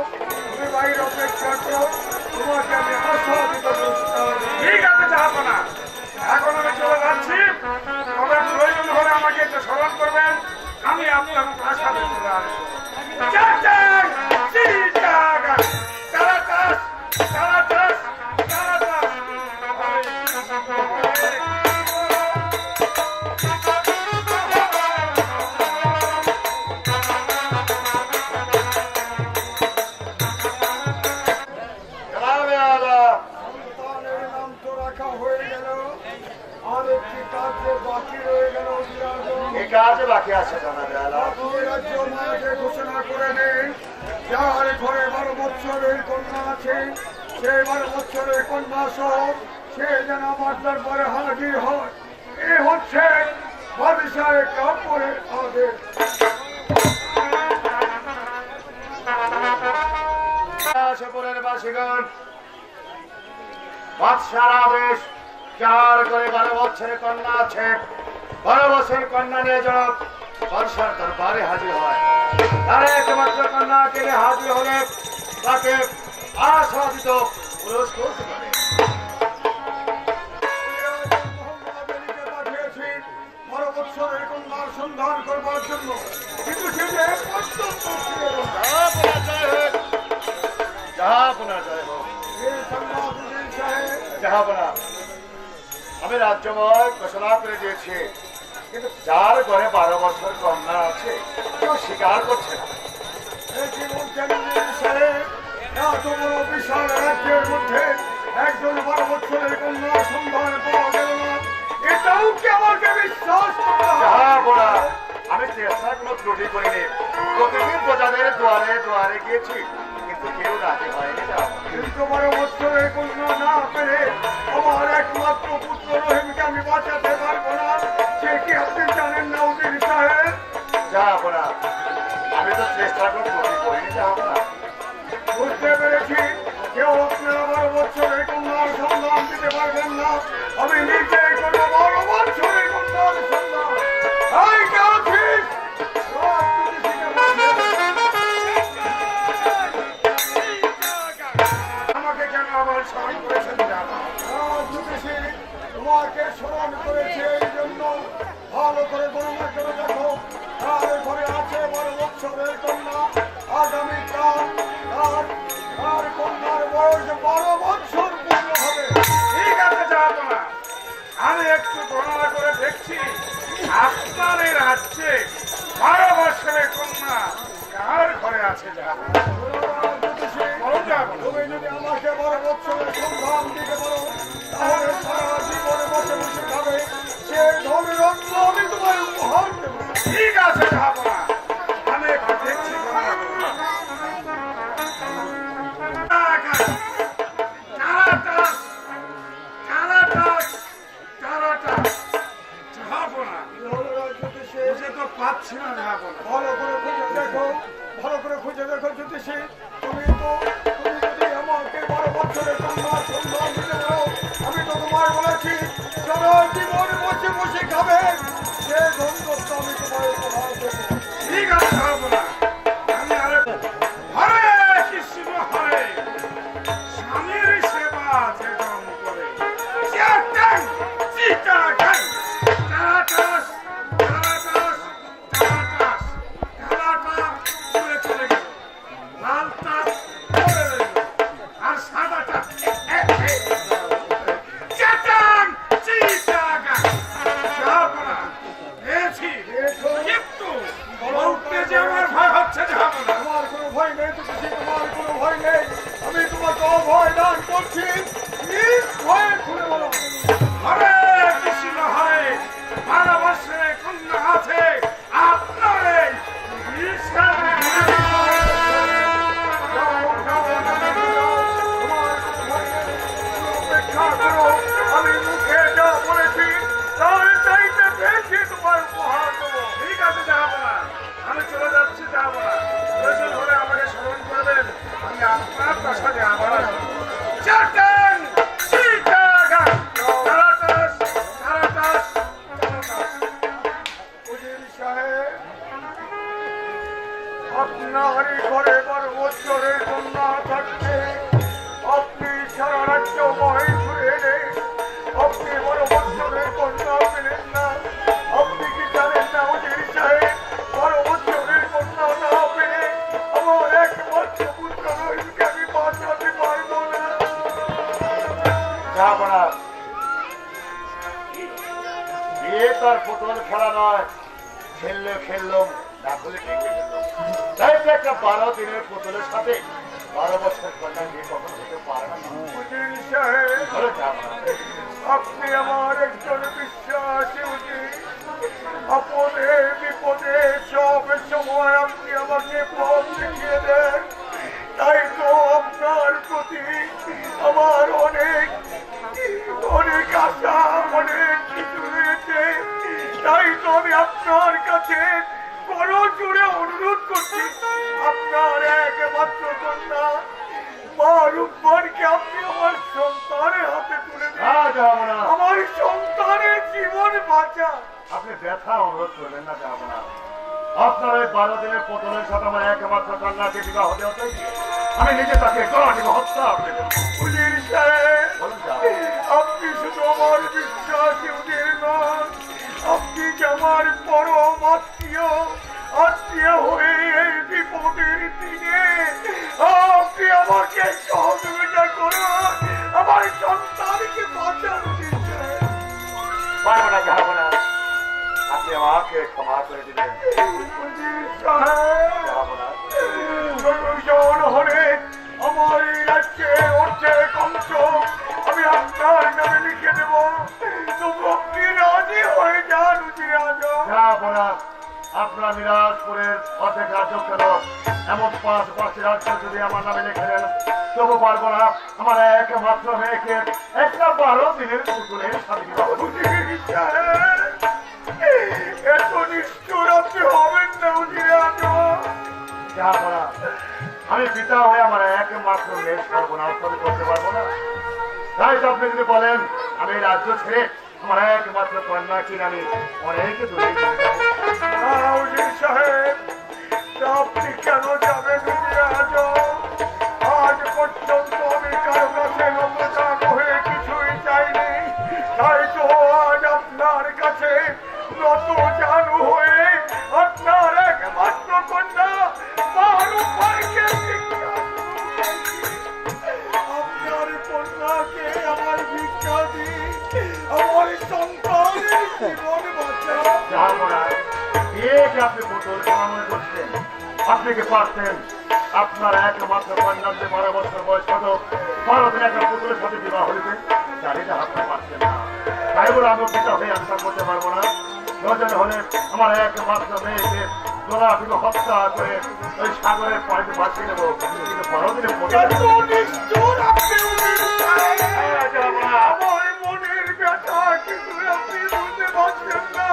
তুমি বাইরে অপেক্ষা করো, তোমাকে আমি আশাদিত প্রস্তাব দিই। ঠিক আছে যাহাবনা, এখন আমি চলে যাচ্ছি, তবে প্রয়োজন হলে আমাকে একটু স্মরণ করবেন, আমি আপনার প্রাসাদে চলে আসবো। চাটাং সিটাগা, তারাতাস, তারাতাস, তারাতাস। জনাবে আলা, সন্তানের নাম তো রাখা হয়ে গেল, আর একটি কাজ বাকি রয়ে গেল বিরাজন। এই কাজে বাকি আছে জনাবে আলা। আপনি রাজ্য মহারাজে ঘোষণা করে দিন, যার ঘরে 12 বৎসরের কন্যা আছে, সেই 12 বৎসরের কন্যা সহ সে যেন আমার দরবারে হাজির হয়। এ হচ্ছে বাদশাহ কাপড়ের আদেশ। কাশীপুরের বাসীগণ, বাদশার আদেশ, যার করে 12 বছরের কন্যা আছে, 12 বছরের কন্যা নিয়ে যেন বাদশার দরবারে হাজির হয়। তার একমাত্র কন্যা কেনে হাজির হলে তাকে আশাদিত পুরস্কৃত করে। মোহাম্মদ আলীকে পাঠিয়েছি 12 বৎসরের কন্যার সন্ধান করবার জন্য, কিন্তু সে যে অত্যন্ত প্রিয়জন। জাহাপনা জয় হোক, জাহাপনা জয় হোক। এই সাংবাদিক সাহেব, জাহাপনা, আমি রাজ্যময় ঘোষণা করে দিয়েছি, কিন্তু যার ঘরে 12 বছর কন্যা আছে কেউ স্বীকার করছে না। এই কি বলছেন উজির সাহেব? এত বড় বিশাল রাজ্যের মধ্যে একজন 12 বৎসরের কন্যার সন্ধান পাওয়া গেল না, এটাও কি আমাকে বিশ্বাস করতে হবে? জাহাপনা, আমি চেষ্টা কোনো ত্রুটি করিনি। প্রতিদিন প্রজাদের দুয়ারে দুয়ারে গিয়েছি, কিন্তু কেউ রাজি হয়নি। জাহাপনা, কিন্তু 12 বৎসরের কন্যা না পেরে আমার একমাত্র পুত্র রহিমকে আমি বাঁচাতে পারবো না, সে কি আপনি জানেন না উজির সাহেব? জাহাপনা, আমি তো চেষ্টা কোনো ত্রুটি করিনি। জাহাপনা, বুঝতে পেরেছি, কেউ আপনারা 12 বৎসরের কন্যার সন্ধান দিতে পারবেন না, আমি নিজেই করবো 12 বৎসরের কন্যার সন্ধান। এই কে আছিস? রাজ জ্যোতিষীকে পাঠিয়ে দে। স্মরণ করেছেন জাহাপনা। জ্যোতিষী তোমাকে স্মরণ করেছে এই জন্য ভালো করে গণনা করে দেখো। তার ঘরে আছে 12 বছরের কন্যা। আগামীকাল তার কন্যার বয়স 12 বছর পূর্ণ হবে। ঠিক আছে জাহাপনা, আমি একটু গণনা করে দেখছি আপনার এই রাজ্যে 12 বছরের কন্যা কার ঘরে আছে জাহাপনা। জ্যোতিষী, বলুন জাহাপনা। তুমি যদি আমাকে 12 বছরের সন্ধান দিতে পারো তাহলে সারা জীবনে বসে বসে খাবে সে ধনের অন্ন আমি তোমায় উপহার দেবো। ঠিক আছে জাহাপনা, আমি একটু দেখছি গণনা করে। জাহাপনা, জ্যোতিষী, বুঝে তো পাচ্ছি না জাহাপনা। ভালো করে খুঁজে দেখো, ভালো করে খুঁজে দেখো জ্যোতিষী। তুমি যদি আমাকে 12 বছরের কন্যার সন্ধান দিতে পারো আমি তো তোমায় বলেছি সারা জীবন বসে বসে খাবে সে ধনরত্ন আমি তোমায় উপহার দেবো। ঠিক আছে জাহাপনা, আমি হরে কৃষ্ণ হরে, স্বামীর সেবা যে জন করে চিয়াটাং চিটাগাং টাটাস টাটাস টাটাস টাটাস উড়ে চলে গেল, লালটা পড়ে রইল আর সাদাটা চিয়াটাং চিটাগাং। জাহাপনা, পেয়েছি কিন্তু বলতে যে আমার ভয় হচ্ছে জাহাপনা। তোমার কোনো ভয় নেই জ্যোতিষী, তোমার কোনো ভয় নেই। আমি তোমাকে অভয় দান করছি, নির্ভয়ে খুলে বলো। হরে কৃষ্ণ হরে, 12 বছরের কন্যা আছে আপনার এই বিশাল অপেক্ষা করো, আমি মুখে যা বলেছি তার চাইতে বেশি তোমার উপহার দেবো। ঠিক আছে জাহাপনা, আমি চলে যাচ্ছি জাহাপনা। প্রয়োজন হলে আমাকে স্মরণ করবেন, আমি আপনার প্রাসাদে আবার আসবো। চিয়াটাং চিটাগাং টাটাস টাটাস টাটাস। উজির সাহেব, আপনারই ঘরে 12 বছরের কন্যা থাকতে আপনি সারা রাজ্যময় ঘুরে এলে আপনি 12 বছরের কন্যা পেলেন না। আপনি কি জানেন না উজির সাহেব, 12 বছরের কন্যা না পেলে আমার একমাত্র পুত্র রহিমকে আমি বাঁচাতে পারবো না। জাহাপনা, বিয়ে তার পুতুল খেলা নয়, খেললাম না হলে ভেঙে ফেললাম। তাই তো একটা 12 দিনের পুতুলের সাথে 12 বছর কন্যা বিয়ে কখনো হতে পারে না। উজির সাহেব, বলো জাহাপনা। আপনি আমার একজন বিশ্বাসী উজির। আপদে বিপদে সব সময় আপনি আমাকে পথ দেখিয়ে দেন। তাই তো আপনার প্রতি আমার অনেক আশা, অনেক কিছু রয়েছে। তাই তো আমি আপনার কাছে করো জুড়ে অনুরোধ করছি আপনার একমাত্র কন্যা মা রূপবানকে আপনি আমার সন্তানের হাতে তুলে দিন। না জাহাপনা, আমার সন্তানের জীবন বাঁচা। আপনি ব্যথা অনুরোধ করবেন না জাহাপনা। আপনার এই 12 দিনের পুতুলের সাথে আমার একমাত্র কন্যাকে বিবাহ হতে হতে আমি নিজে তাকে গলা দিব, হত্যা আপনি করবেন। উজির সাহেব, বলুন জাহাপনা। আপনি শুধু আমার বিশ্বাসী উজির নন, আপনি যে আমার পরম আত্মীয় হয়ে এই বিপদের দিনে আপনি আমাকে সহযোগিতা করুন, আমার সন্তানকে বাঁচান উজির সাহেব। পারবো না জাহাপনা, আপনি আমাকে ক্ষমা করে দিবেন উজির সাহেব, জাহাপনা। প্রয়োজন হলে আমার এই রাজ্যে অর্ধেক অংশ আমি আপনার নামে লিখে দেব। তবু আপনি রাজি হয়ে যান উজির আজম। জাহাপনা, আপনার নিরাজপুরের অর্ধেক রাজ্য কেন এমন 5 রাজ্য যদি আমার নামে লিখে দেন তবু পারবো না আমার একমাত্র মেয়েকে একটা 12 দিনের পুতুলের সাথে বিবাহ দিতে। উজির সাহেব, এত নিষ্ঠুর আপনি হবেন না উজির আজম। জাহাপনা, আমি পিতা হয়ে আমার একমাত্র মেয়ের সর্বনাশ আমি করতে পারবো না। তাই তো আপনি যদি বলেন আমি এই রাজ্য ছেড়ে আমার একমাত্র কন্যা কিনে আমি অনেক দূরে চলে যাবো। উজির সাহেব, তা আপনি কেন যাবেন উজির আজম? আজ পর্যন্ত আমি কারো কাছে আপনি কি পারতেন আপনার একমাত্র কন্যার যে 12 বছর বয়স হতো 12 দিন একটা পুতুলের সাথে বিবাহ হইতে জানিটা আপনি পারতেন না। তাই বলে আমি পিতা হয়ে আশা করতে পারবো না। প্রয়োজন হলে আমার একমাত্র মেয়েকে জোড়া দিব হত্যা করে ওই সাগরের পানিতে ভাসিয়ে নেবো, কিন্তু 12 দিনে এত নিষ্ঠুর আপনি উজির সাহেব! আমার মনের ব্যথা কিন্তু আপনি বুঝতে পারছেন না।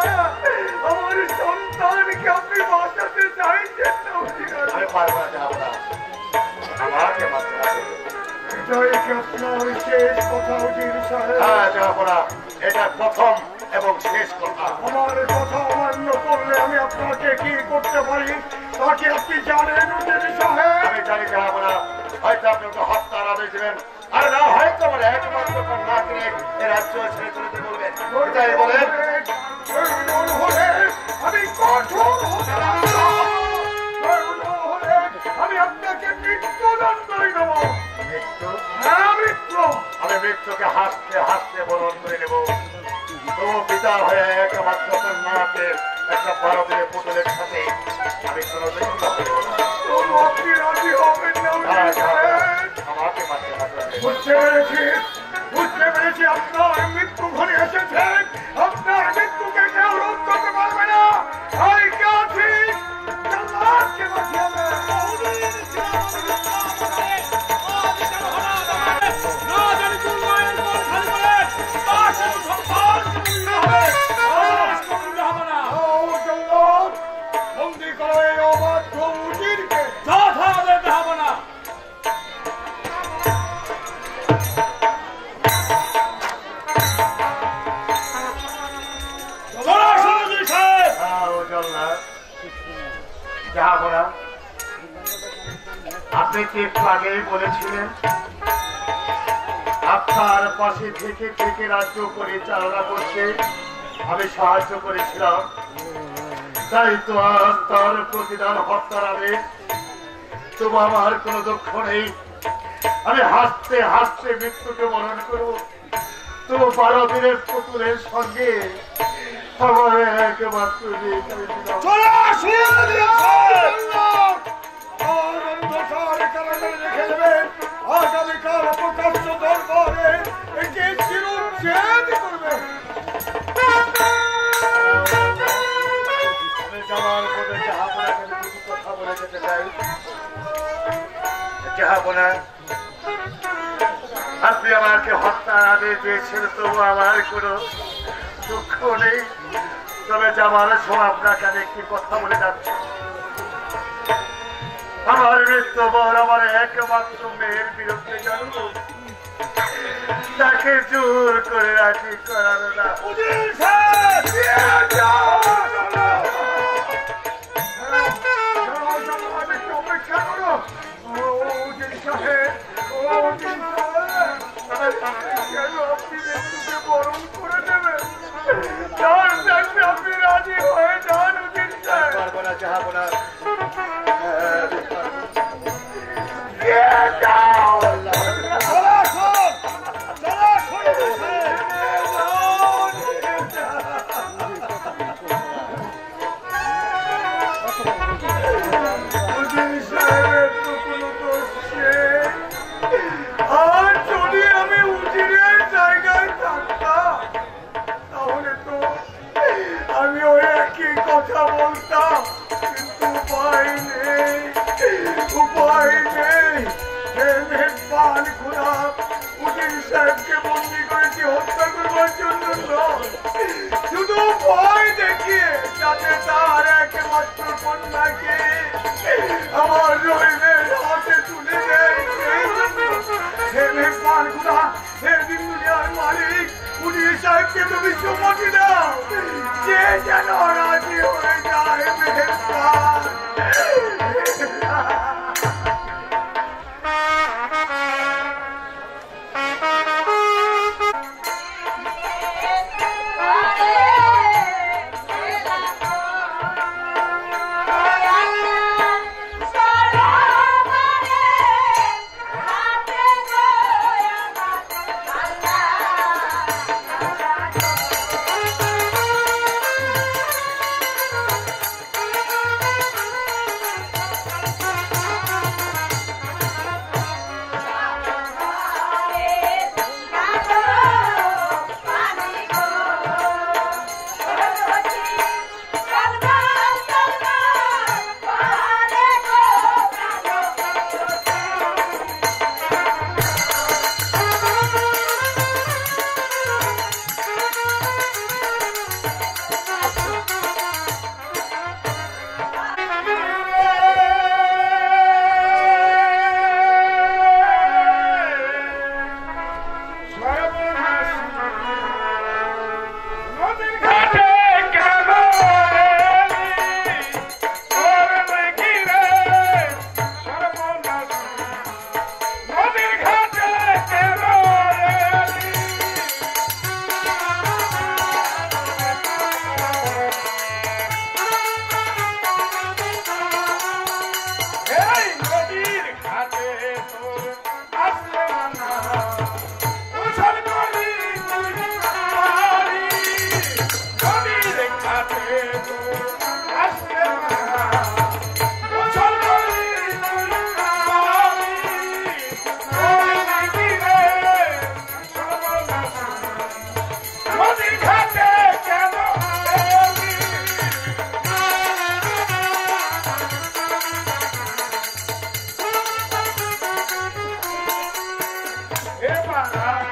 আমার সন্তানকে আপনি বাঁচাতে চাইছেন না উজির সাহেব। আমি পারবো না যাবনা, আমাকে বাঁচতে হবে। এটাই কি আপনার শেষ কথা উজির সাহেব? হ্যাঁ যাবনা, এটা প্রথম এবং শেষ কথা। আমার কথা অমান্য করলে আমি আপনাকে কি করতে পারি তাকে আপনি জানেন উজির সাহেব? আমি জানি যাবনা, হয়তো আপনি ওকে হত্যার আদেশ দেবেন, আর না হয়তো আমার একমাত্র কন্যা কিনে এ রাজ্য ছেড়ে চলে যেতে বলবেন। তাই বলেন প্রয়োজন হলে আমি কঠোর হতে পারতাম। প্রয়োজন হলে আমি আপনাকে মৃত্যুদণ্ডই দেব। মৃত্যু, হ্যাঁ, মৃত্যু। আমি মৃত্যুকে হাসতে হাসতে বরণ করে নেব। তো পিতা হয়ে একমাত্র কন্যাকে একটা 12 দিনের পুতুলের সাথে আমি কোনোদিন বিবাহ করব না। তবু আপনি রাজি হবেন না হ্যাঁ, উজির সাহেব? আমাকে মারতে হবে। বুঝতে পেরেছি আপনার মৃত্যু ঘরে এসেছে। আপনার মৃত্যুকে কেউ রোধ করতে পারবে না। আমি কে আছি? জান্নাতকে বাঁচিয়ে বন্দি করো এই অবাধ্য উজিরকে। আপনি কি একটু আগেই বলেছিলেন আপনার পাশে থেকে থেকে রাজ্য পরিচালনা করতে আমি সাহায্য করেছিলাম, তাই তো আজ তার প্রতিদান হত্যার আদেশ। তবু আমার কোনো দুঃখ নেই, আমি হাসতে হাসতে মৃত্যুকে বরণ করব। তো 12 দিনের পুতুলের সঙ্গে আমার একমাত্র মেয়ে চাইছিলাম। চলে আসুন অন্ধকার কারাগারে রেখে দেবেন। আগামীকাল প্রকাশ্য দরবারে একে শিরোচ্ছেদ করবেন। আমি যাওয়ার পথে জাহাপনাকে কিছু কথা বলে যেতে চাই। জাহাপনা, আপনি আমাকে হত্যার আদেশ দিয়েছেন, তবু আমার কোনো দুঃখ নেই। তবে যাওয়ার সময় আপনাকে আমি একটি কথা বলে যাচ্ছি। আমার মৃত্যু পর আমার একমাত্র মেয়ের বিরুদ্ধে জানবো, তাকে জোর করে রাজি করানো না। উজির সাহেব, দিয়ে যাও। একটু অপেক্ষা করো। ও উজির সাহেব, ও উজির সাহেব, কেন আপনি মৃত্যুকে বরণ করে নেবেন? তার চাইতে আপনি রাজি হয়ে যান উজির সাহেব। পারবো না জাহাপনা, দিয়ে যাও। চলে আসুন, চলে আসুন উজির সাহেব। দিয়ে যাও, দিয়ে যাও। উজির সাহেবের তো কোনো দোষ নেই। আর যদি আমি উজিরের জায়গায় থাকতাম তাহলে তো আমি ওই একই কথা বলতাম, কিন্তু উপায় নেই, উপায় নেই। হে মেহরবান খোদা, উজির সাহেবকে বন্দি করেছি হত্যা করবার জন্য নয়, শুধু ভয় দেখিয়ে যাতে তার একমাত্র কন্যাকে আমার রহিমের হাতে তুলে দেয় সেই জন্য। হে মেহরবান খোদা, হে দিন দুনিয়ার মালিক, উজির সাহেবকে তুমি সম্মতি দাও, সে যেন রাজি হয়ে যায় মেহরবান। Thank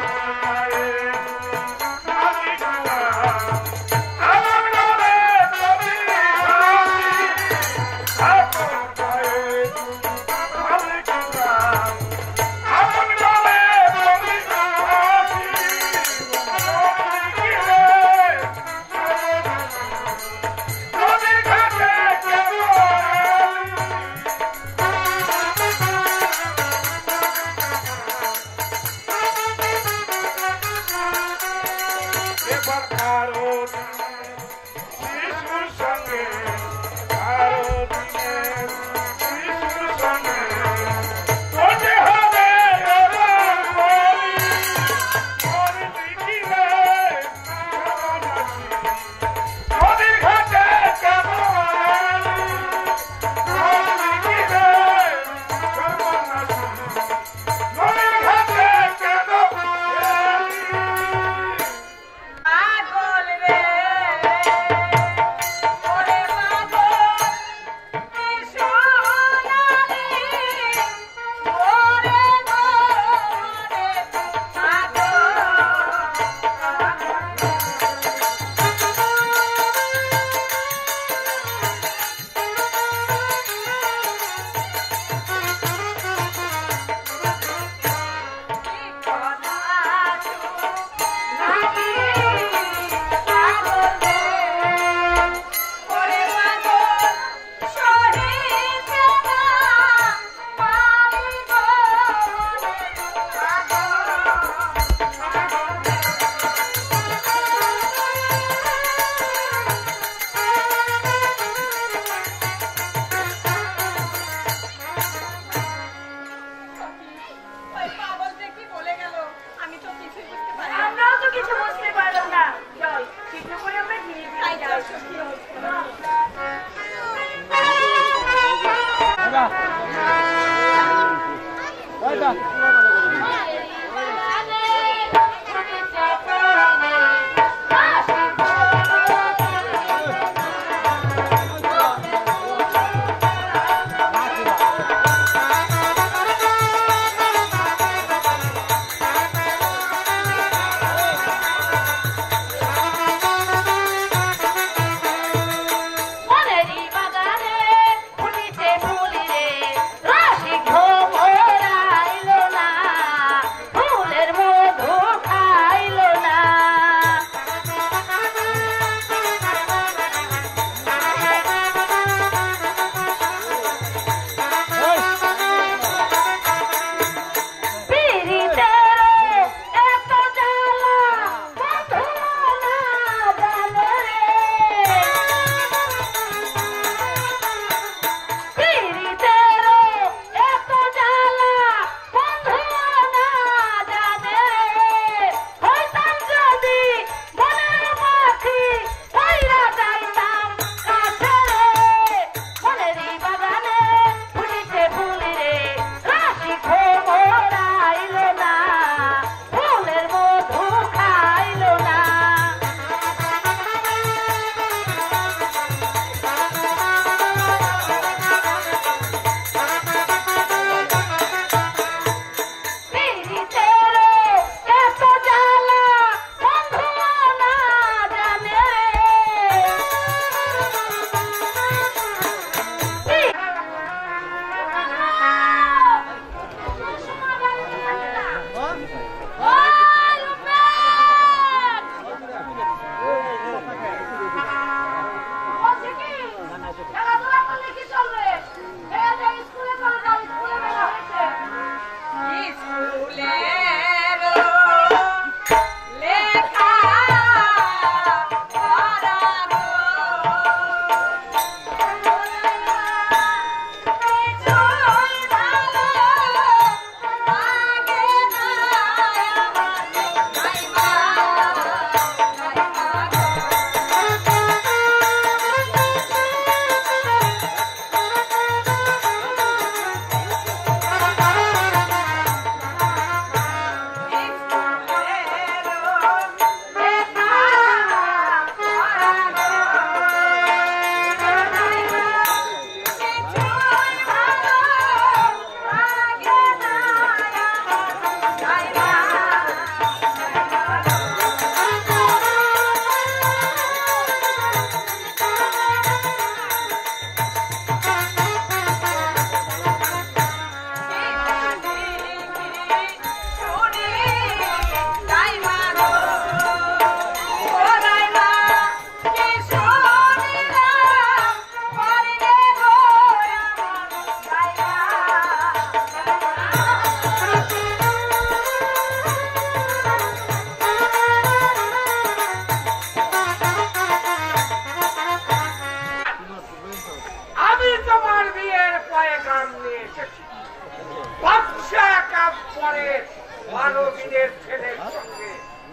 মানবীদের ছেলের সঙ্গে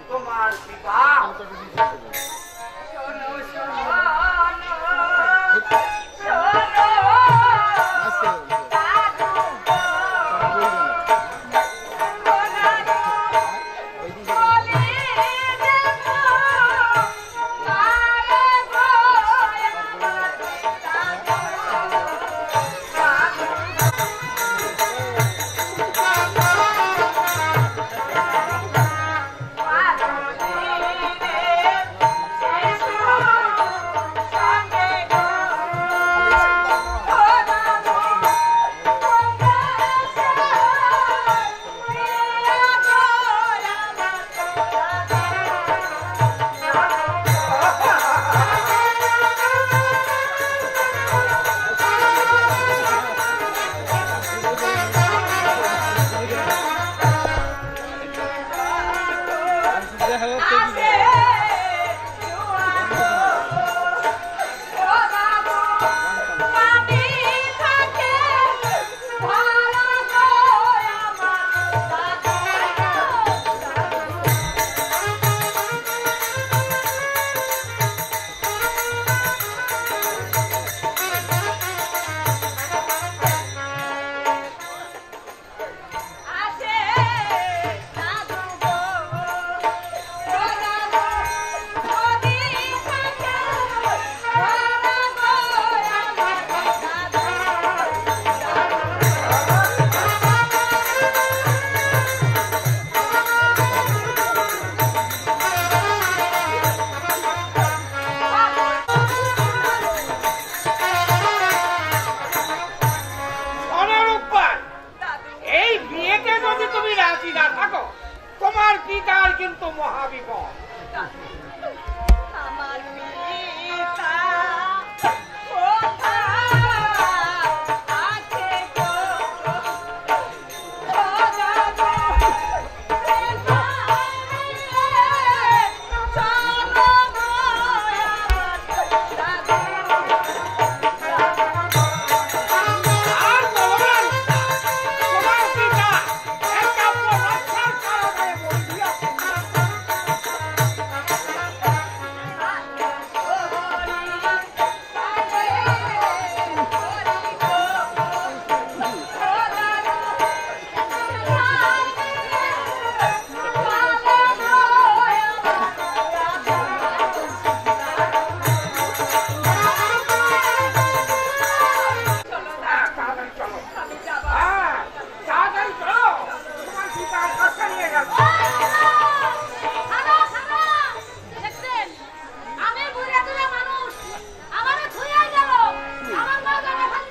তোমার বিবাহ। শোনো, শোনো, এই বিয়েতে যদি তুমি রাজি না থাকো, তোমার পিতার কিন্তু মহাবিপদ। আমার পিতা কোথায় আছে গো? ও দাদা, চলো গো আমার দাদা। আর বলো না, তোমার পিতা একান্ত রক্ষার কারণে বন্দিয়াছে। তাড়াতাড়ি চলো। হ্যাঁ, তাড়াতাড়ি চলো, তোমার পিতার কাছে নিয়ে যাবো। দেখছেন, আমি বুড়া দুরা মানুষ, আমারে ছুঁয়ে গেল, আমার মা জানে খালি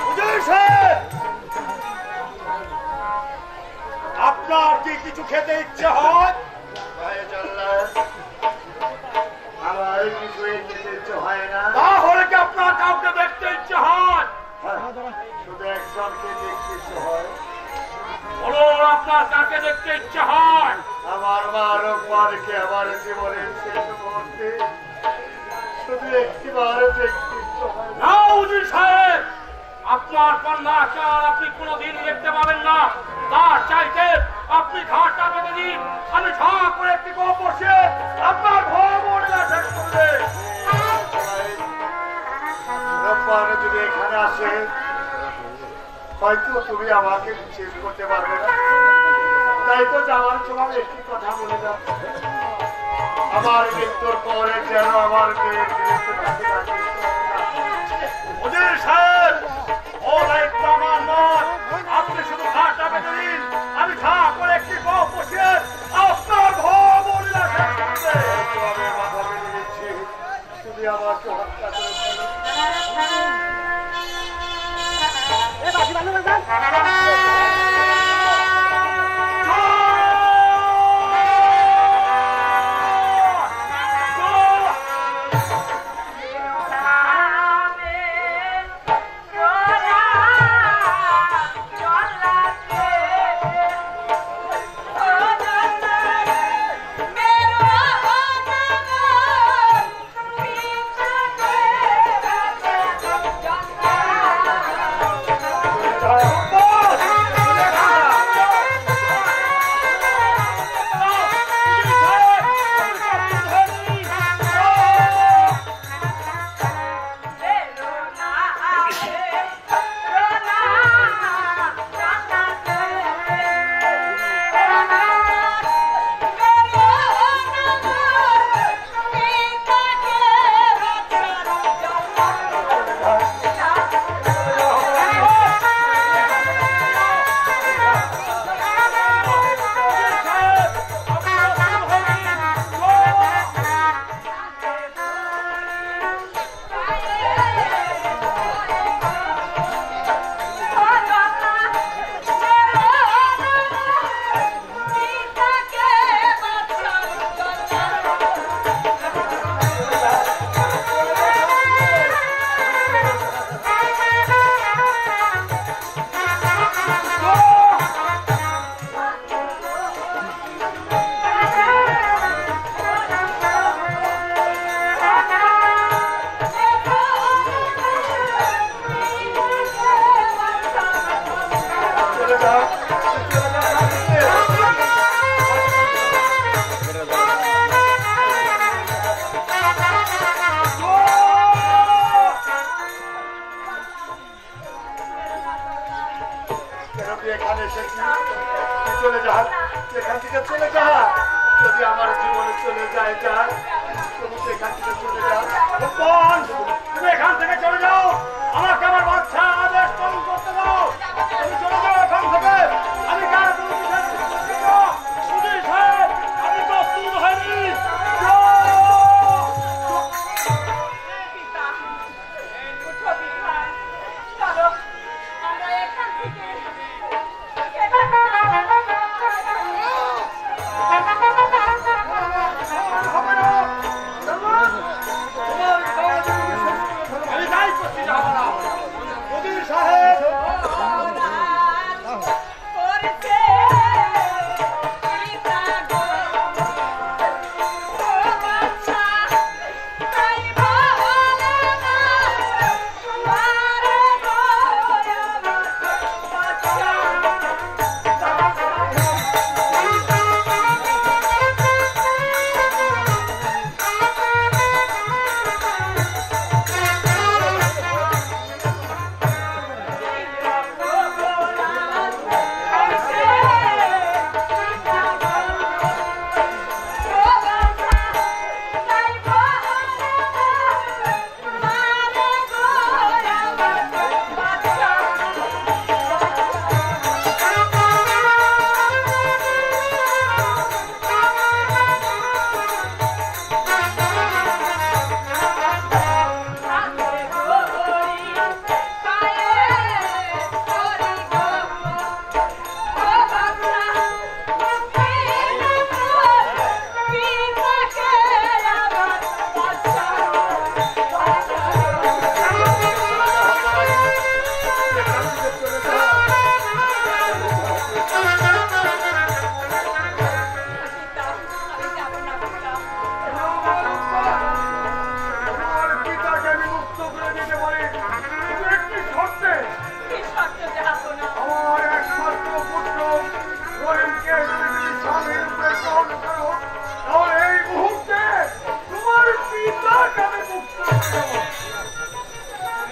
হুজুর সাহেব, আপনার কি কিছু খেতে ইচ্ছে হয়? আমার কিছুই খেতে ইচ্ছে হয় না। তাহলে কি আপনার কাউকে দেখতে ইচ্ছে হয়? শুধু একজনকে দেখতে ইচ্ছে হয়। বলুন, আপনার কাকে দেখতে ইচ্ছে হয়? আমার মা রোগমারকে আমার জীবনের শেষ মুহূর্তে শুধু একটিবার দেখতে ইচ্ছে হয়। না হুজুর সাহেব, আপনার কন্যাকে আর আপনি কোনোদিন দেখতে পাবেন না। তার চাইতে আপনি ঘাটটা বেঁধে দিন, আমি ঝা করে একটি গোপ বসে আপনার ভবনটা শেষ করবে। রোগমান যদি এখানে আসে, হয়তো তুমি আমাকে শেষ করতে পারবে না। তাই তো যাওয়ার সময় একটি কথা বলে যাও, আমার মৃত্যুর পরে যেন আমার মেয়ের বিরুদ্ধে তাকে ডাকে। হুজুর সাহেব, ও দায়িত্ব আমার নয়। আপনি শুধু ঘাটটা বেঁধে দিন, আমি ঝা করে একটি গোপ বসে আপনার ভবনটা শেষ করবে। আমি মাথা বেঁধে দিচ্ছি, তুমি আমাকে হত্যা করে ফেলো।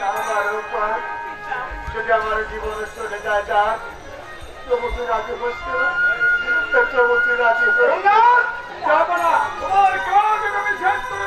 আমার উপায় যদি আমার জীবনে চলে যায় যাক, তবু তুই রাজি হচ্ছে না, তবু তুই রাজি হচ্ছে না। তোমার কাজ আমি শেষ করে